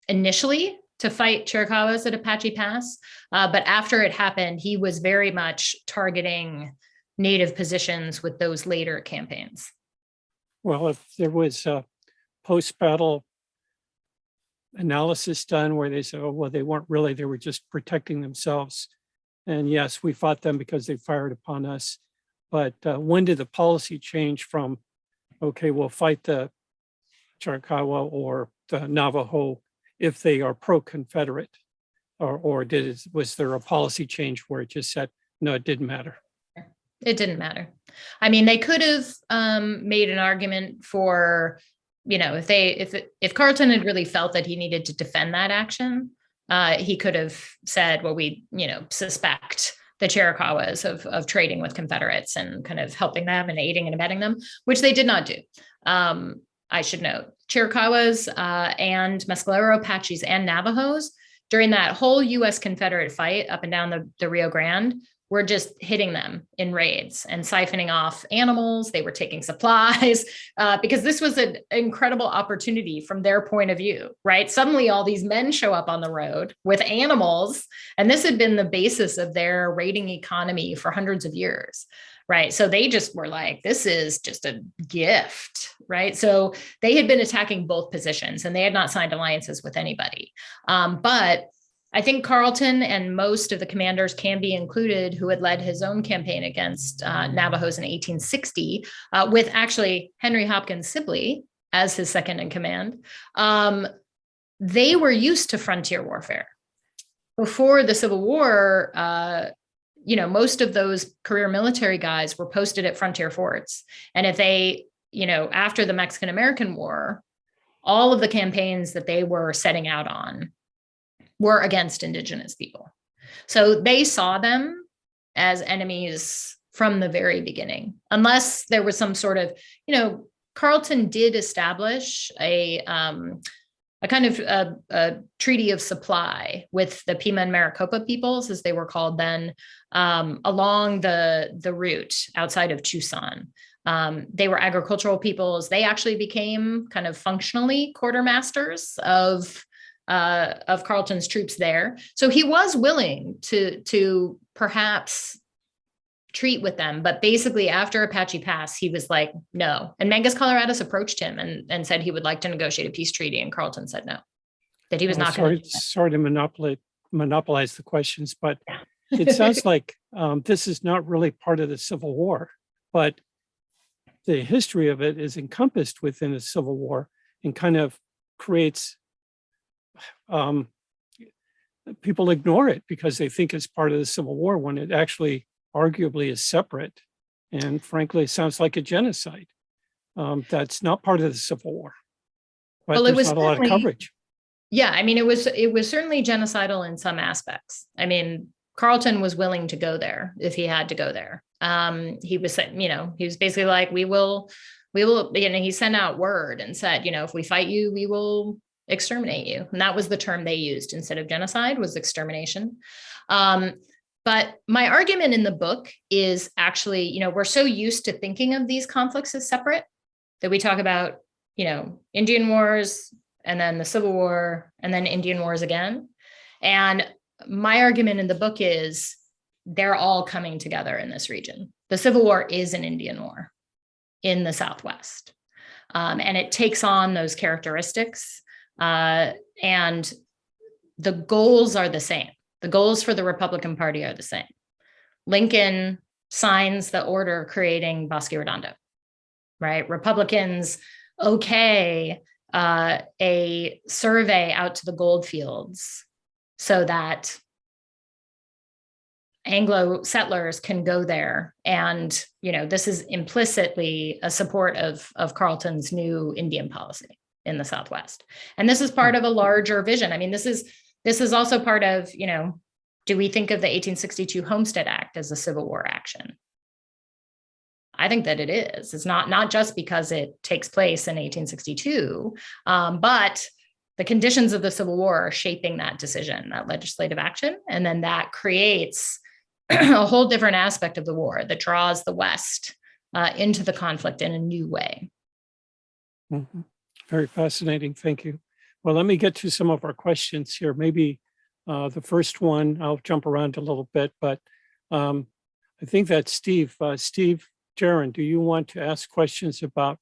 initially to fight Chiricahuas at Apache Pass. But after it happened, he was very much targeting Native positions with those later campaigns. Well, if there was a post-battle analysis done where they said, oh, well, they weren't really, they were just protecting themselves. And yes, we fought them because they fired upon us. But when did the policy change from, okay, we'll fight the Chiricahua or the Navajo if they are pro-Confederate, or was there a policy change where it just said, no, it didn't matter? It didn't matter. They could have made an argument for, if Carleton had really felt that he needed to defend that action, he could have said, well, we, suspect the Chiricahuas of trading with Confederates and kind of helping them and aiding and abetting them, which they did not do. I should note, Chiricahuas and Mescalero Apaches and Navajos during that whole U.S. Confederate fight up and down the Rio Grande were just hitting them in raids and siphoning off animals. They were taking supplies because this was an incredible opportunity from their point of view, right? Suddenly all these men show up on the road with animals, and this had been the basis of their raiding economy for hundreds of years, right? So they just were like, this is just a gift, right? So they had been attacking both positions and they had not signed alliances with anybody. But I think Carleton and most of the commanders can be included who had led his own campaign against Navajos in 1860, with actually Henry Hopkins Sibley as his second in command. They were used to frontier warfare. Before the Civil War, most of those career military guys were posted at frontier forts. And if they, after the Mexican-American War, all of the campaigns that they were setting out on were against indigenous people. So they saw them as enemies from the very beginning, unless there was some sort of, Carleton did establish a kind of a treaty of supply with the Pima and Maricopa peoples, as they were called then, along the route outside of Tucson. They were agricultural peoples. They actually became kind of functionally quartermasters of Carleton's troops there. So he was willing to perhaps treat with them. But basically after Apache Pass, he was like, no. And Mangus Coloradus approached him and said he would like to negotiate a peace treaty. And Carleton said no, that he was not going to. Sorry to monopolize the questions, but it sounds like this is not really part of the Civil War, but the history of it is encompassed within the Civil War and kind of creates people ignore it because they think it's part of the Civil War when it actually arguably is separate. And frankly, it sounds like a genocide. That's not part of the Civil War. But well, there's not a lot of coverage. Yeah, I mean, it was certainly genocidal in some aspects. I mean, Carleton was willing to go there if he had to go there. He was, he was basically like, we will, he sent out word and said, if we fight you, we will exterminate you. And that was the term they used instead of genocide, was extermination. But my argument in the book is actually, we're so used to thinking of these conflicts as separate that we talk about, Indian Wars and then the Civil War and then Indian Wars again. And my argument in the book is they're all coming together in this region. The Civil War is an Indian War in the Southwest. And it takes on those characteristics. And the goals are the same. The goals for the Republican Party are the same. Lincoln signs the order creating Bosque Redondo, right? Republicans okay a survey out to the gold fields so that Anglo settlers can go there. And, this is implicitly a support of Carleton's new Indian policy in the Southwest. And this is part of a larger vision. I mean, this is also part of, do we think of the 1862 Homestead Act as a Civil War action? I think that it is. It's not just because it takes place in 1862, but the conditions of the Civil War are shaping that decision, that legislative action. And then that creates a whole different aspect of the war that draws the West into the conflict in a new way. Mm-hmm. Very fascinating. Thank you. Well, let me get to some of our questions here. Maybe the first one, I'll jump around a little bit, but I think that's Steve. Steve Jaron, do you want to ask questions about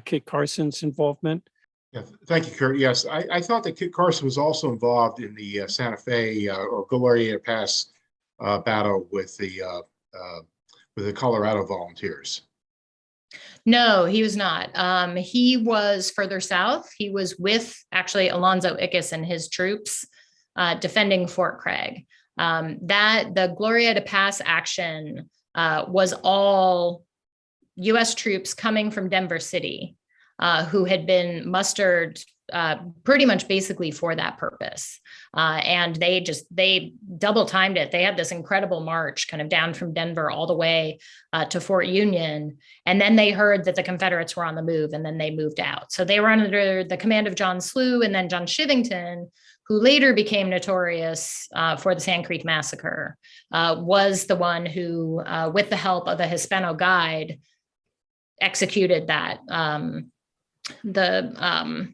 Kit Carson's involvement? Yeah, thank you, Kurt. Yes, I thought that Kit Carson was also involved in the Santa Fe or Gloria Pass battle with the Colorado Volunteers. No, he was not. He was further south. He was with actually Alonzoickis and his troops defending Fort Craig. The Gloria Pass action was all U.S. troops coming from Denver City who had been mustered pretty much basically for that purpose. And they double timed it. They had this incredible march kind of down from Denver all the way to Fort Union. And then they heard that the Confederates were on the move, and then they moved out. So they were under the command of John Slough and then John Shivington, who later became notorious for the Sand Creek Massacre, was the one who, with the help of a Hispano guide, executed that, the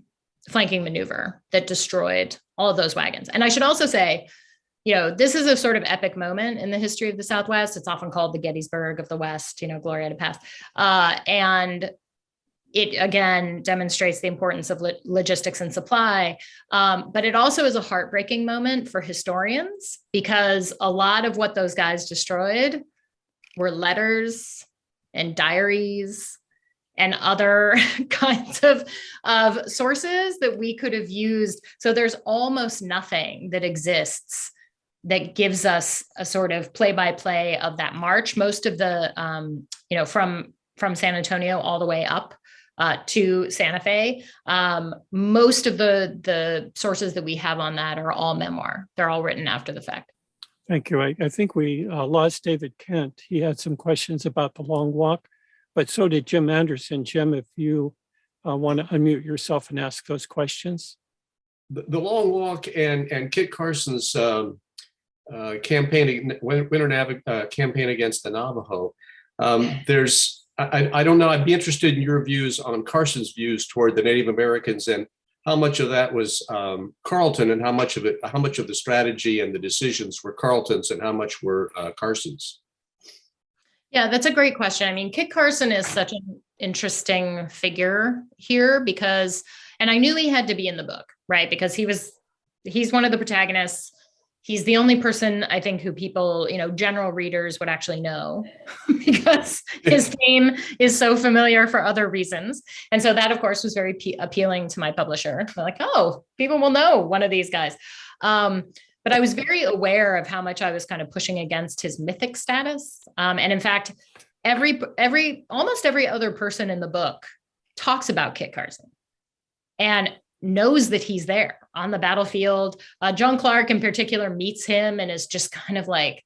flanking maneuver that destroyed all of those wagons. And I should also say, this is a sort of epic moment in the history of the Southwest. It's often called the Gettysburg of the West, Gloria Pass. And it, again, demonstrates the importance of logistics and supply. But it also is a heartbreaking moment for historians, because a lot of what those guys destroyed were letters and diaries and other kinds of sources that we could have used. So there's almost nothing that exists that gives us a sort of play-by-play of that march. Most of the, from San Antonio all the way up to Santa Fe, most of the sources that we have on that are all memoir. They're all written after the fact. Thank you. I think we lost David Kent. He had some questions about the long walk, but so did Jim Anderson. Jim, if you want to unmute yourself and ask those questions. The long walk and Kit Carson's campaign, winter campaign against the Navajo. I don't know. I'd be interested in your views on Carson's views toward the Native Americans, and how much of that was Carleton, and how much of the strategy and the decisions were Carleton's, and how much were Carson's. Yeah, that's a great question. I mean, Kit Carson is such an interesting figure here because, and I knew he had to be in the book, right? Because he's one of the protagonists. He's the only person, I think, who people, general readers would actually know because his name is so familiar for other reasons. And so that, of course, was very appealing to my publisher. They're like, oh, people will know one of these guys. But I was very aware of how much I was kind of pushing against his mythic status. And in fact, almost every other person in the book talks about Kit Carson and knows that he's there on the battlefield. John Clark in particular meets him and is just kind of like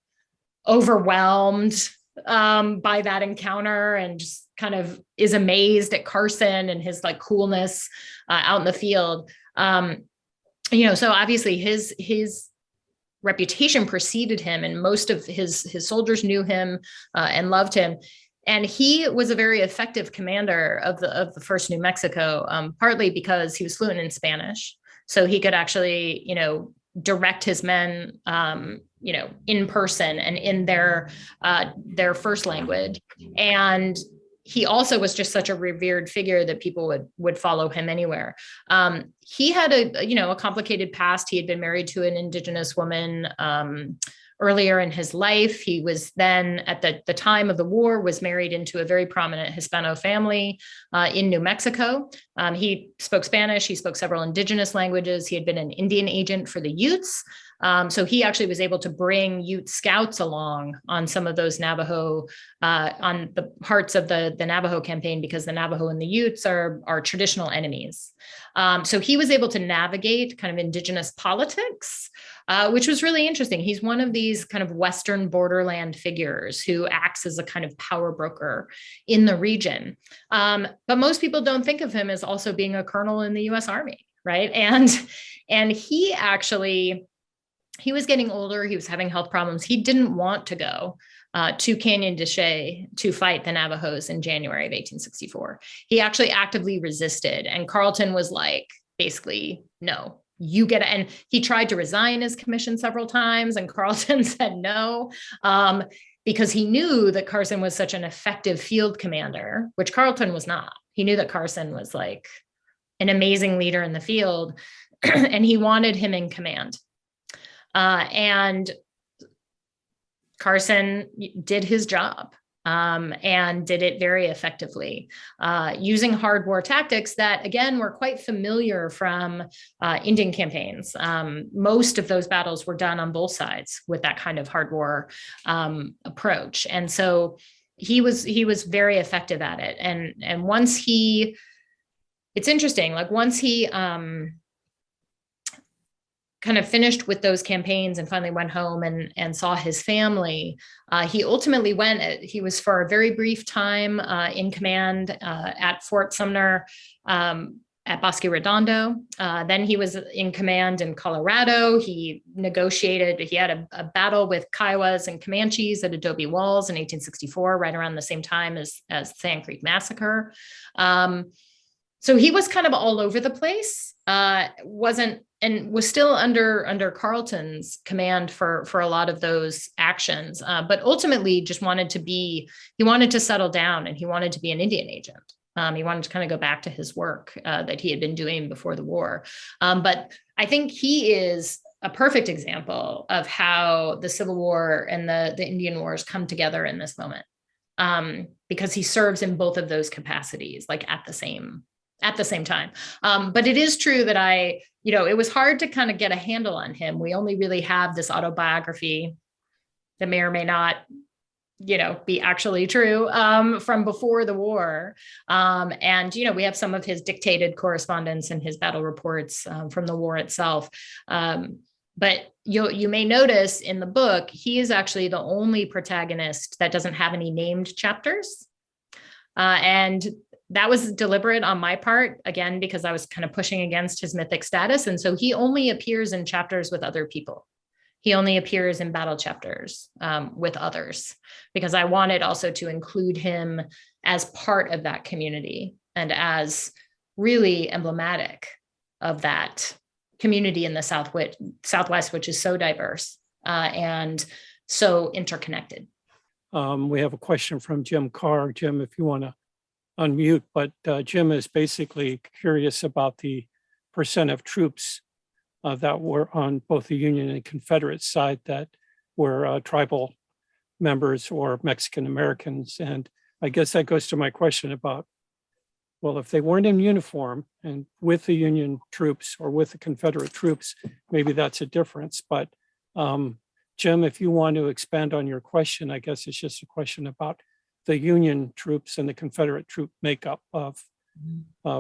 overwhelmed by that encounter, and just kind of is amazed at Carson and his like coolness out in the field. So obviously his reputation preceded him, and most of his soldiers knew him and loved him. And he was a very effective commander of the First New Mexico, partly because he was fluent in Spanish. So he could actually, direct his men, in person and in their first language. And he also was just such a revered figure that people would follow him anywhere. He had a complicated past. He had been married to an indigenous woman earlier in his life. He was then, at the time of the war, was married into a very prominent Hispano family in New Mexico. He spoke Spanish. He spoke several indigenous languages. He had been an Indian agent for the Utes. So he actually was able to bring Ute scouts along on some of those Navajo, on the parts of the Navajo campaign, because the Navajo and the Utes are traditional enemies. So he was able to navigate kind of indigenous politics, which was really interesting. He's one of these kind of Western borderland figures who acts as a kind of power broker in the region. But most people don't think of him as also being a colonel in the US Army, right? And he actually, he was getting older. He was having health problems. He didn't want to go to Canyon de Chelly to fight the Navajos in January of 1864. He actually actively resisted. And Carleton was like, basically, no, you get it. And he tried to resign his commission several times, and Carleton said no, because he knew that Carson was such an effective field commander, which Carleton was not. He knew that Carson was like an amazing leader in the field, and he wanted him in command. And Carson did his job and did it very effectively, using hard war tactics that, again, were quite familiar from Indian campaigns. Most of those battles were done on both sides with that kind of hard war approach. And so he was very effective at it. And once he, it's interesting, like once he kind of finished with those campaigns and finally went home and saw his family, he ultimately he was for a very brief time in command at Fort Sumner, at Bosque Redondo. Then he was in command in Colorado. He negotiated, he had a battle with Kiowas and Comanches at Adobe Walls in 1864, right around the same time as Sand Creek Massacre. So he was kind of all over the place, was still under Carleton's command for a lot of those actions, but ultimately just he wanted to settle down, and he wanted to be an Indian agent. He wanted to kind of go back to his work that he had been doing before the war. But I think he is a perfect example of how the Civil War and the Indian Wars come together in this moment, because he serves in both of those capacities, like at the same time. But it is true that it was hard to kind of get a handle on him. We only really have this autobiography that may or may not, be actually true from before the war. And we have some of his dictated correspondence and his battle reports from the war itself. But you may notice in the book, he is actually the only protagonist that doesn't have any named chapters. And that was deliberate on my part, again, because I was kind of pushing against his mythic status. And so he only appears in chapters with other people. He only appears in battle chapters with others, because I wanted also to include him as part of that community and as really emblematic of that community in the Southwest, which is so diverse and so interconnected. We have a question from Jim Carr. Jim, if you want to unmute, but Jim is basically curious about the percent of troops that were on both the Union and Confederate side that were tribal members or Mexican Americans. And I guess that goes to my question about, well, if they weren't in uniform and with the Union troops or with the Confederate troops, maybe that's a difference. But Jim, if you want to expand on your question, I guess it's just a question about the Union troops and the Confederate troop makeup of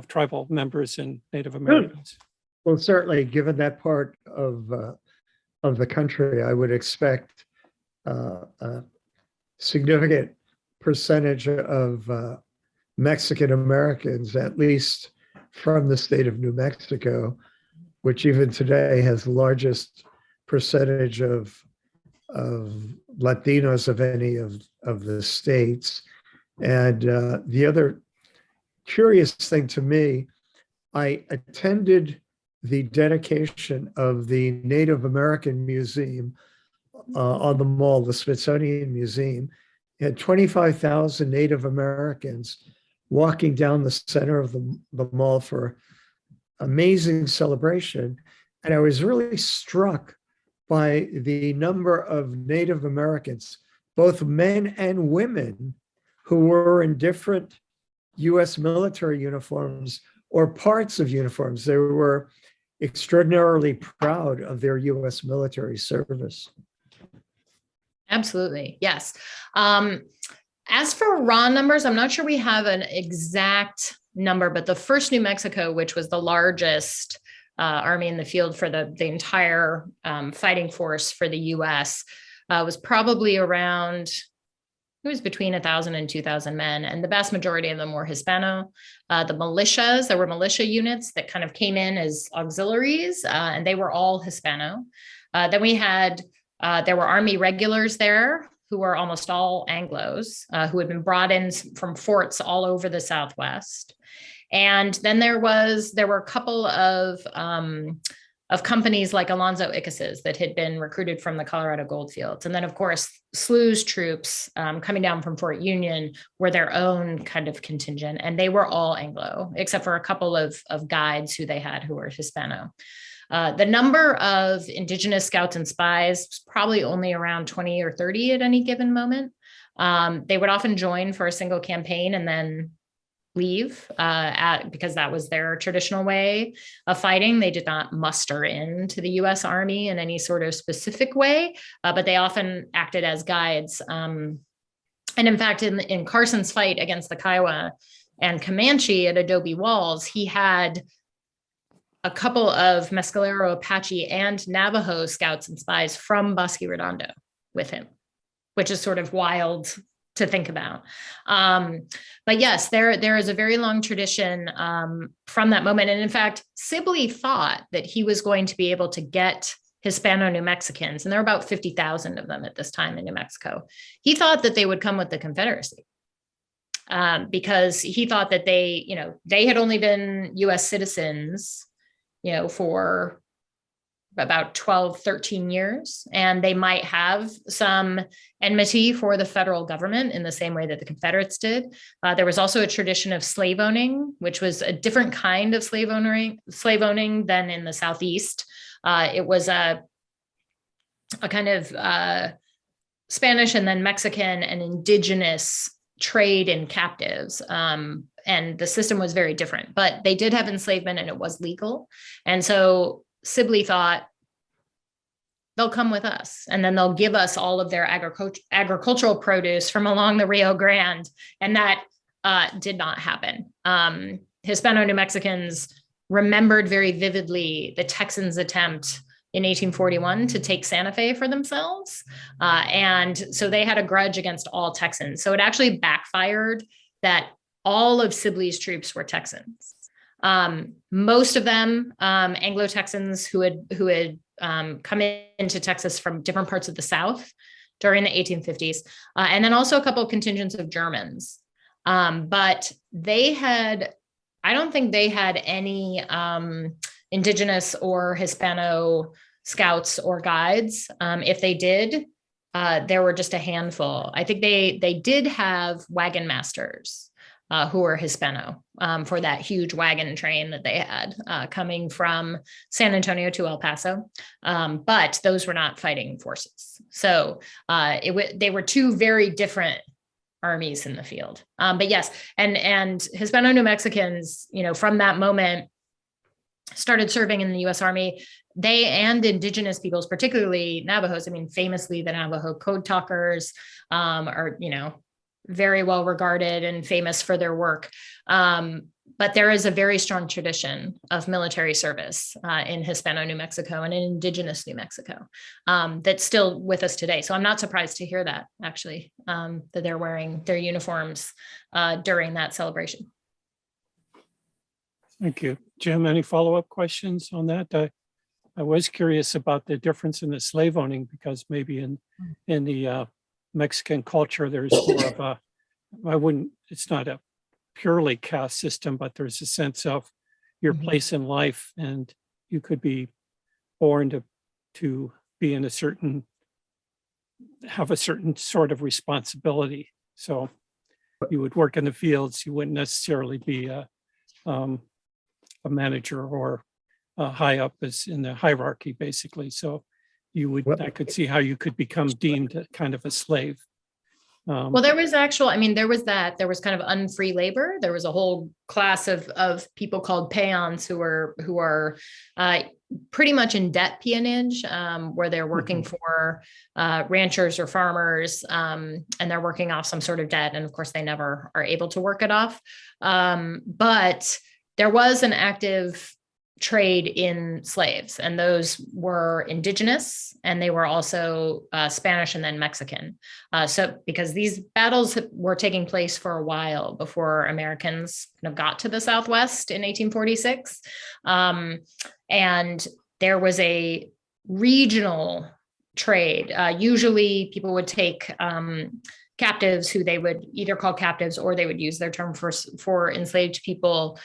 tribal members and Native Americans. Well, certainly, given that part of the country, I would expect a significant percentage of Mexican Americans, at least from the state of New Mexico, which even today has the largest percentage of Latinos of any of the states. And the other curious thing to me, I attended the dedication of the Native American Museum on the mall, the Smithsonian Museum. It had 25,000 Native Americans walking down the center of the mall for amazing celebration. And I was really struck by the number of Native Americans, both men and women, who were in different US military uniforms or parts of uniforms. They were extraordinarily proud of their US military service. Absolutely, yes. As for raw numbers, I'm not sure we have an exact number, but the 1st New Mexico, which was the largest army in the field for the entire fighting force for the US, was probably around, it was between 1,000 and 2,000 men, and the vast majority of them were Hispano. The militias, there were militia units that kind of came in as auxiliaries, and they were all Hispano. Then we had, there were Army regulars there who were almost all Anglos, who had been brought in from forts all over the Southwest. And then there were a couple of companies like Alonzoickis that had been recruited from the Colorado goldfields. And then, of course, SLU's troops coming down from Fort Union were their own kind of contingent, and they were all Anglo, except for a couple of guides who they had who were Hispano. The number of indigenous scouts and spies was probably only around 20 or 30 at any given moment. They would often join for a single campaign and then leave because that was their traditional way of fighting. They did not muster into the US Army in any sort of specific way, but they often acted as guides. And in fact, in Carson's fight against the Kiowa and Comanche at Adobe Walls, he had a couple of Mescalero, Apache, and Navajo scouts and spies from Bosque Redondo with him, which is sort of wild to think about. But yes, there is a very long tradition from that moment. And in fact, Sibley thought that he was going to be able to get Hispano-New Mexicans, and there were about 50,000 of them at this time in New Mexico. He thought that they would come with the Confederacy because he thought that they had only been US citizens, for about 12, 13 years, and they might have some enmity for the federal government in the same way that the Confederates did. There was also a tradition of slave owning, which was a different kind of slave owning than in the Southeast. It was a kind of Spanish and then Mexican and indigenous trade in captives. And the system was very different, but they did have enslavement and it was legal. And so Sibley thought, they'll come with us and then they'll give us all of their agricultural produce from along the Rio Grande. And that did not happen. Hispano-New Mexicans remembered very vividly the Texans' attempt in 1841 to take Santa Fe for themselves. And so they had a grudge against all Texans. So it actually backfired that all of Sibley's troops were Texans. Most of them Anglo-Texans who had come into Texas from different parts of the South during the 1850s, and then also a couple of contingents of Germans. But I don't think they had any indigenous or Hispano scouts or guides. If they did, there were just a handful. I think they did have wagon masters who were Hispano for that huge wagon train that they had coming from San Antonio to El Paso. But those were not fighting forces. So they were two very different armies in the field. But yes, and Hispano-New Mexicans, from that moment started serving in the U.S. Army. They and indigenous peoples, particularly Navajos, famously the Navajo code talkers are, very well regarded and famous for their work. But there is a very strong tradition of military service in Hispano-New Mexico and in indigenous New Mexico that's still with us today. So I'm not surprised to hear that, actually, that they're wearing their uniforms during that celebration. Thank you. Jim, any follow-up questions on that? I was curious about the difference in the slave owning, because maybe in the Mexican culture, there's more of it's not a purely caste system, but there's a sense of your place in life, and you could be born to be in have a certain sort of responsibility. So you would work in the fields, you wouldn't necessarily be a manager or high up as in the hierarchy, basically. So I could see how you could become deemed kind of a slave. Well, there was there was kind of unfree labor. There was a whole class of people called peons who are pretty much in debt peonage, where they're working for ranchers or farmers, and they're working off some sort of debt. And of course, they never are able to work it off. But there was an active trade in slaves, and those were indigenous, and they were also Spanish and then Mexican. So because these battles were taking place for a while before Americans kind of got to the Southwest in 1846. And there was a regional trade. Usually people would take captives who they would either call captives or they would use their term for enslaved people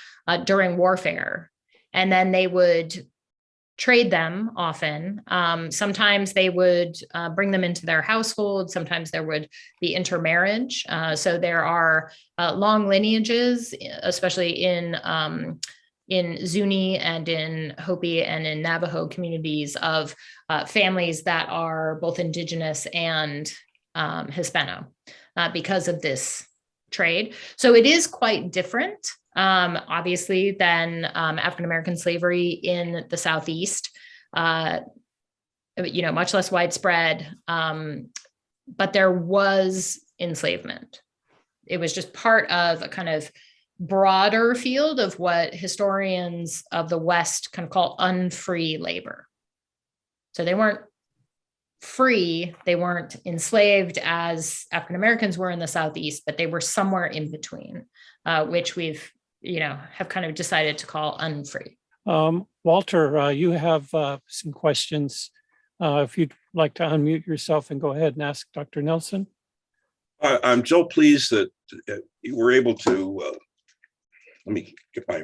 during warfare. And then they would trade them often. Sometimes they would bring them into their household. Sometimes there would be intermarriage. So there are long lineages, especially in Zuni and in Hopi and in Navajo communities, of families that are both indigenous and Hispano because of this trade. So it is quite different, obviously, than African-American slavery in the Southeast, much less widespread, but there was enslavement. It was just part of a kind of broader field of what historians of the West kind of call unfree labor. So they weren't free. They weren't enslaved as African Americans were in the Southeast, but they were somewhere in between, which we've, have kind of decided to call unfree. Walter, you have some questions. If you'd like to unmute yourself and go ahead and ask Dr. Nelson. I'm so pleased that you were able to, I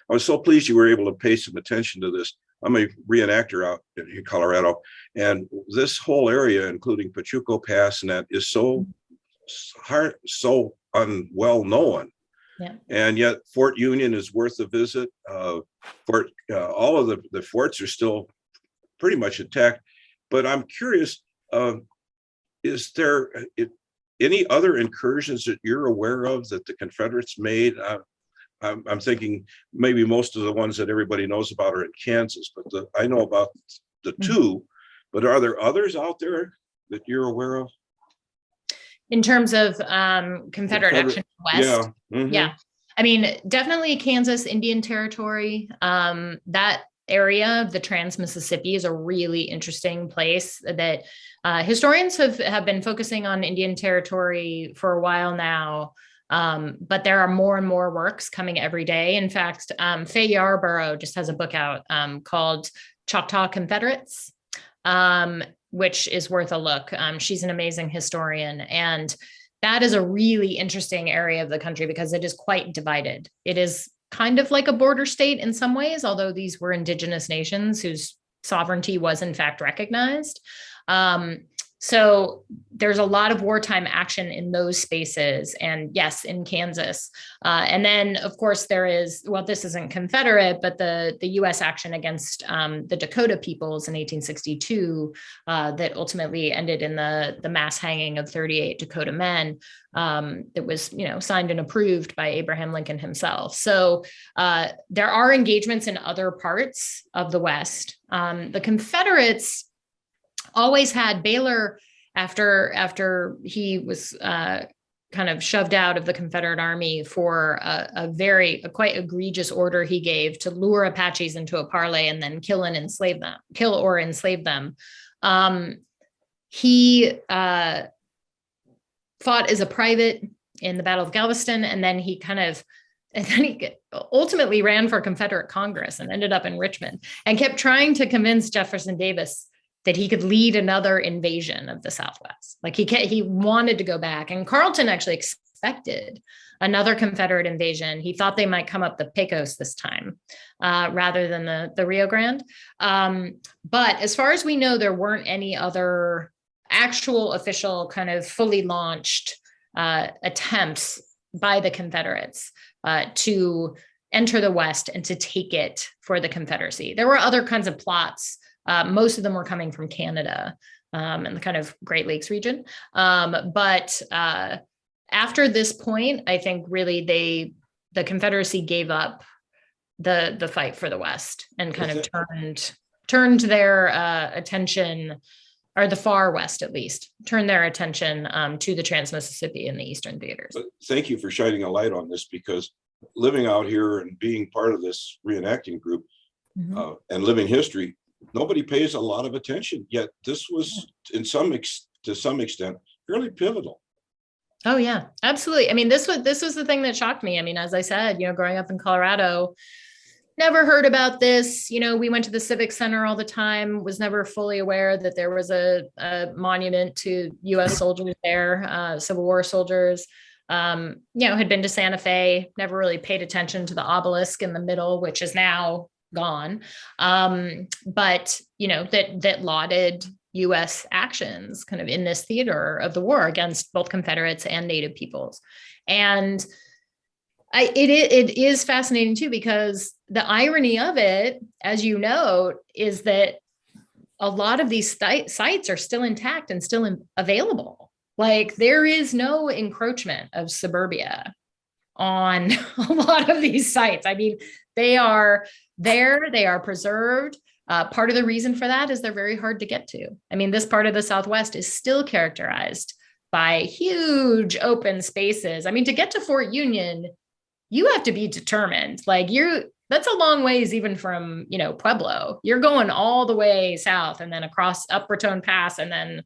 was so pleased you were able to pay some attention to this. I'm a reenactor out in Colorado, and this whole area, including Pachuco Pass, and that is so hard, so unwell known. Yeah. And yet Fort Union is worth a visit. All of the forts are still pretty much intact, but I'm curious, is there any other incursions that you're aware of that the Confederates made? I'm thinking maybe most of the ones that everybody knows about are in Kansas, but I know about the two, but are there others out there that you're aware of? In terms of Confederate action west? Yeah. Mm-hmm. Yeah. I mean, definitely Kansas, Indian Territory. That area of the Trans-Mississippi is a really interesting place that historians have been focusing on Indian Territory for a while now. But there are more and more works coming every day. In fact, Faye Yarborough just has a book out called Choctaw Confederates, which is worth a look. She's an amazing historian. And that is a really interesting area of the country because it is quite divided. It is kind of like a border state in some ways, although these were indigenous nations whose sovereignty was in fact recognized. So there's a lot of wartime action in those spaces, and yes, in Kansas. And then, of course, there is, well, this isn't Confederate, but the U.S. action against the Dakota peoples in 1862 that ultimately ended in the mass hanging of 38 Dakota men that was, signed and approved by Abraham Lincoln himself. So there are engagements in other parts of the West. The Confederates always had Baylor after he was kind of shoved out of the Confederate Army for a quite egregious order he gave to lure Apaches into a parley and then kill or enslave them. He fought as a private in the Battle of Galveston, and then he ultimately ran for Confederate Congress and ended up in Richmond and kept trying to convince Jefferson Davis that he could lead another invasion of the Southwest. Like he wanted to go back, and Carleton actually expected another Confederate invasion. He thought they might come up the Pecos this time rather than the Rio Grande. But as far as we know, there weren't any other actual official kind of fully launched attempts by the Confederates to enter the West and to take it for the Confederacy. There were other kinds of plots. Most of them were coming from Canada and the kind of Great Lakes region. But after this point, I think really the Confederacy gave up the fight for the West and kind of turned their attention, or the far West at least, turned their attention to the Trans-Mississippi and the Eastern theaters. But thank you for shining a light on this, because living out here and being part of this reenacting group and living history, nobody pays a lot of attention, yet this was to some extent fairly pivotal. Oh yeah, absolutely. I mean, this was the thing that shocked me. I mean, as I said, growing up in Colorado, never heard about this. We went to the Civic Center all the time, was never fully aware that there was a monument to U.S. soldiers there, Civil War soldiers. Had been to Santa Fe, never really paid attention to the obelisk in the middle, which is now gone. But that lauded U.S. actions kind of in this theater of the war against both Confederates and Native peoples. And it is fascinating too, because the irony of it, as you note, is that a lot of these sites are still intact and still available. Like there is no encroachment of suburbia on a lot of these sites. I mean, they are there, they are preserved. Part of the reason for that is they're very hard to get to. I mean, this part of the Southwest is still characterized by huge open spaces. I mean, to get to Fort Union, you have to be determined. Like That's a long ways even from, Pueblo. You're going all the way south and then across up Raton Pass and then,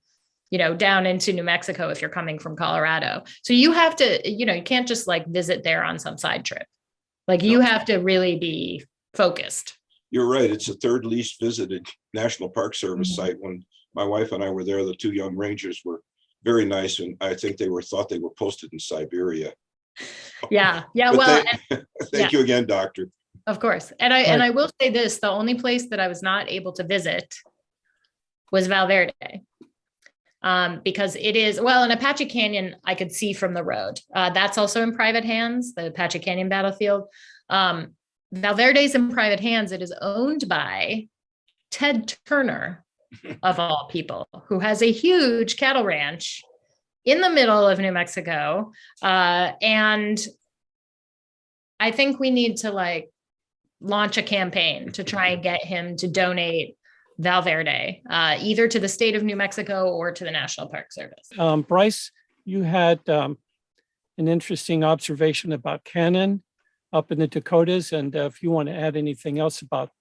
down into New Mexico if you're coming from Colorado. So you have to, you can't just like visit there on some side trip. Like you have to really be focused. You're right. It's the third least visited National Park Service site. When my wife and I were there, the two young rangers were very nice, and I think they thought they were posted in Siberia. Yeah. But Well, thank you again, Doctor. of course. And I will say this, the only place that I was not able to visit was Valverde. Because it is, well, in Apache Canyon, I could see from the road. That's also in private hands, the Apache Canyon battlefield. Valverde's in private hands. It is owned by Ted Turner, of all people, who has a huge cattle ranch in the middle of New Mexico. And I think we need to launch a campaign to try and get him to donate Valverde, either to the state of New Mexico or to the National Park Service. Bryce, you had an interesting observation about cannon up in the Dakotas. And if you want to add anything else about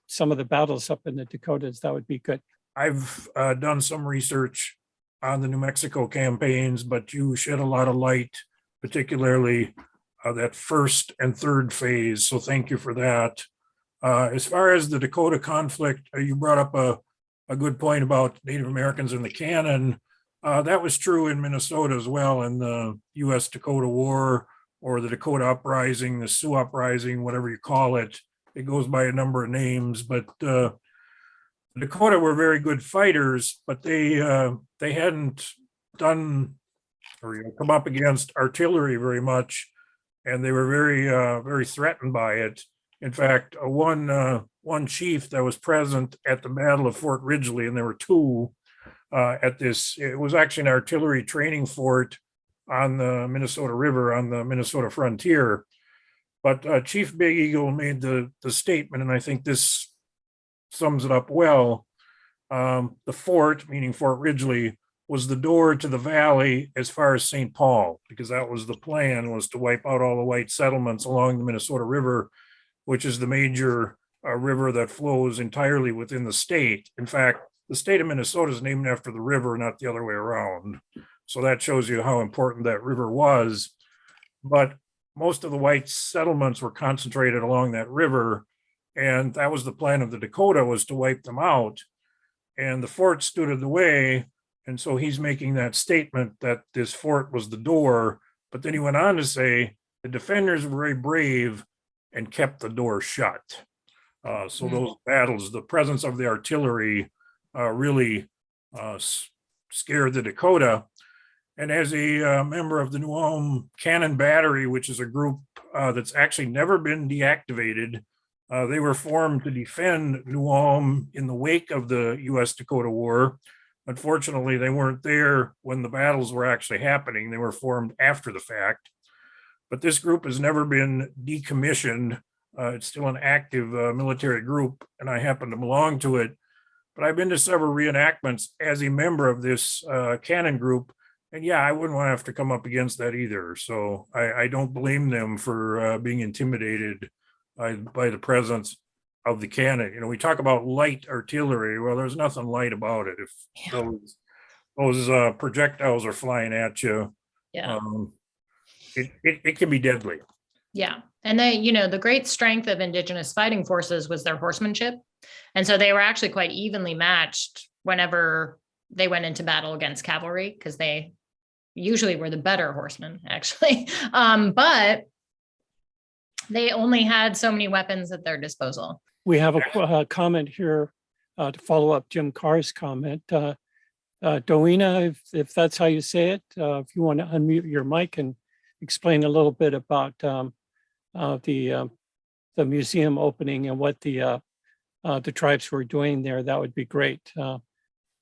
some of the battles up in the Dakotas, that would be good. I've done some research on the New Mexico campaigns, but you shed a lot of light, particularly that first and third phase. So thank you for that. As far as the Dakota conflict, you brought up a good point about Native Americans in the cannon. That was true in Minnesota as well in the U.S. Dakota War, or the Dakota Uprising, the Sioux Uprising, whatever you call it. It goes by a number of names, but the Dakota were very good fighters, but they hadn't done or come up against artillery very much, and they were very threatened by it. In fact, one chief that was present at the Battle of Fort Ridgely, and there were two at this. It was actually an artillery training fort on the Minnesota River on the Minnesota frontier. But Chief Big Eagle made the statement, and I think this sums it up well. The fort, meaning Fort Ridgely, was the door to the valley as far as St. Paul, because that was the plan, was to wipe out all the white settlements along the Minnesota River, which is the major river that flows entirely within the state. In fact, the state of Minnesota is named after the river, not the other way around. So that shows you how important that river was. But most of the white settlements were concentrated along that river, and that was the plan of the Dakota, was to wipe them out. And the fort stood in the way, and so he's making that statement that this fort was the door. But then he went on to say the defenders were very brave and kept the door shut. So those battles, the presence of the artillery really scared the Dakota. And as a member of the New Ulm Cannon Battery, which is a group that's actually never been deactivated, they were formed to defend New Ulm in the wake of the U.S. Dakota War. Unfortunately, they weren't there when the battles were actually happening. They were formed after the fact. But this group has never been decommissioned. It's still an active military group, and I happen to belong to it. But I've been to several reenactments as a member of this cannon group. And yeah, I wouldn't want to have to come up against that either. So I don't blame them for being intimidated by the presence of the cannon. You know, we talk about light artillery. Well, there's nothing light about it. If those projectiles are flying at you, it can be deadly. Yeah. And they, the great strength of Indigenous fighting forces was their horsemanship. And so they were actually quite evenly matched whenever they went into battle against cavalry, because they usually were the better horsemen, actually. But they only had so many weapons at their disposal. We have a comment here to follow up Jim Carr's comment. Doina, if that's how you say it, if you want to unmute your mic and explain a little bit about the museum opening and what the tribes were doing there, that would be great.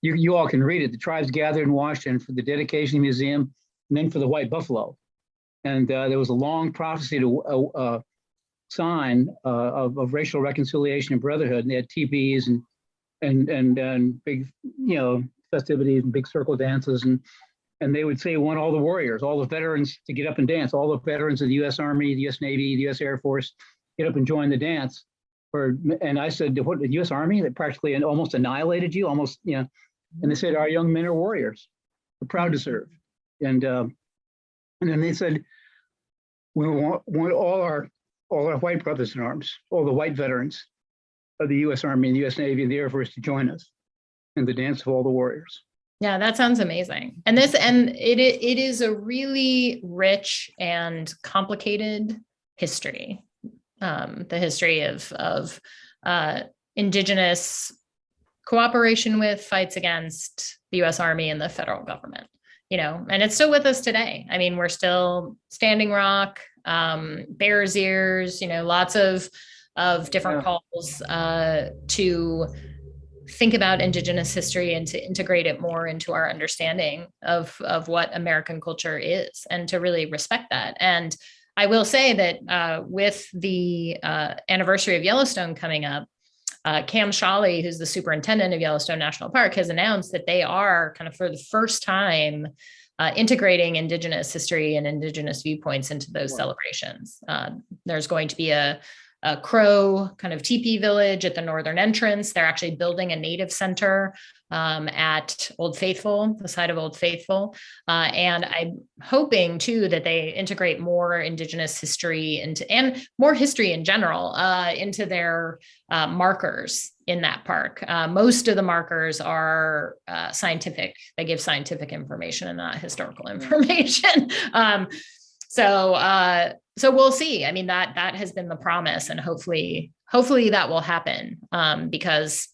You all can read it. The tribes gathered in Washington for the dedication of the museum and then for the white buffalo. And there was a long prophecy to sign of racial reconciliation and brotherhood. And they had teepees and big, festivities and big circle dances. And they would say, we want all the warriors, all the veterans to get up and dance, all the veterans of the U.S. Army, the U.S. Navy, the U.S. Air Force, get up and join the dance. And I said, what, the U.S. Army that practically almost annihilated you, almost, you know, and they said, our young men are warriors. We're proud to serve. And then they said, we want all our white brothers in arms, all the white veterans of the U.S. Army and the U.S. Navy and the Air Force to join us in the dance of all the warriors. Yeah, that sounds amazing. And it is a really rich and complicated history. The history of Indigenous cooperation with, fights against the U.S. Army and the federal government, you know, and it's still with us today. I mean, we're still Standing Rock, Bears Ears, you know, lots of different calls to think about Indigenous history and to integrate it more into our understanding of what American culture is, and to really respect that. And I will say that with the anniversary of Yellowstone coming up, Cam Shawley, who's the superintendent of Yellowstone National Park, has announced that they are kind of for the first time integrating Indigenous history and Indigenous viewpoints into those celebrations. There's going to be a Crow kind of teepee village at the northern entrance. They're actually building a native center at Old Faithful, the site of Old Faithful. And I'm hoping too that they integrate more Indigenous history and more history in general into their markers in that park. Most of the markers are scientific. They give scientific information and not historical information. So we'll see. I mean, that has been the promise, and hopefully that will happen, because,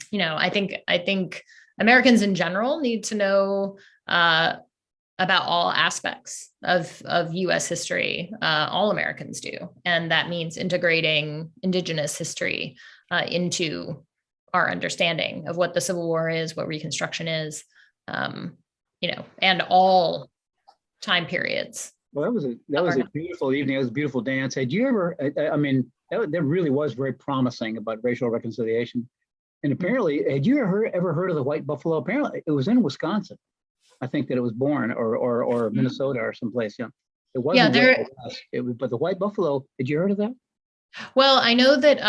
you know, I think Americans in general need to know about all aspects of U.S. history. All Americans do, and that means integrating Indigenous history into our understanding of what the Civil War is, what Reconstruction is, you know, and all time periods. Well, that was a beautiful evening. It was a beautiful dance. Had you ever? I mean, that really was very promising about racial reconciliation. And apparently, had you ever heard of the white buffalo? Apparently, it was in Wisconsin. I think that it was born, or Minnesota, or someplace. You know, it wasn't. Yeah, but the white buffalo. Had you heard of that? Well, I know that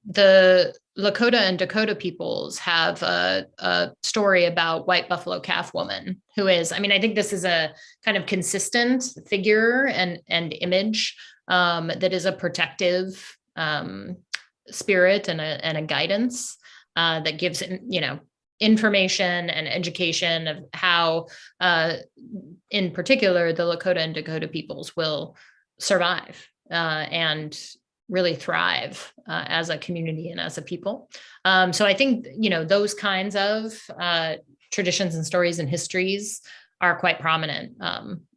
the Lakota and Dakota peoples have a story about white buffalo calf woman, who is, I mean, I think this is a kind of consistent figure and image that is a protective spirit and a guidance that gives, you know, information and education of how, in particular, the Lakota and Dakota peoples will survive and really thrive as a community and as a people. So I think, you know, those kinds of traditions and stories and histories are quite prominent.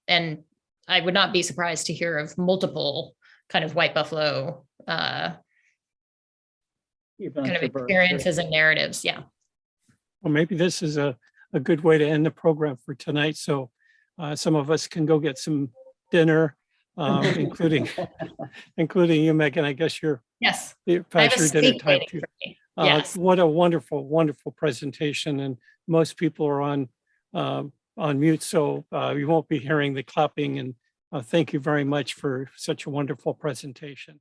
And I would not be surprised to hear of multiple kind of white buffalo kind of experiences and narratives. Yeah. Well, maybe this is a good way to end the program for tonight. So some of us can go get some dinner, including you, Megan. I guess you're past your dinner time too. Yes. What a wonderful, wonderful presentation, and most people are on mute, so you won't be hearing the clapping. And thank you very much for such a wonderful presentation.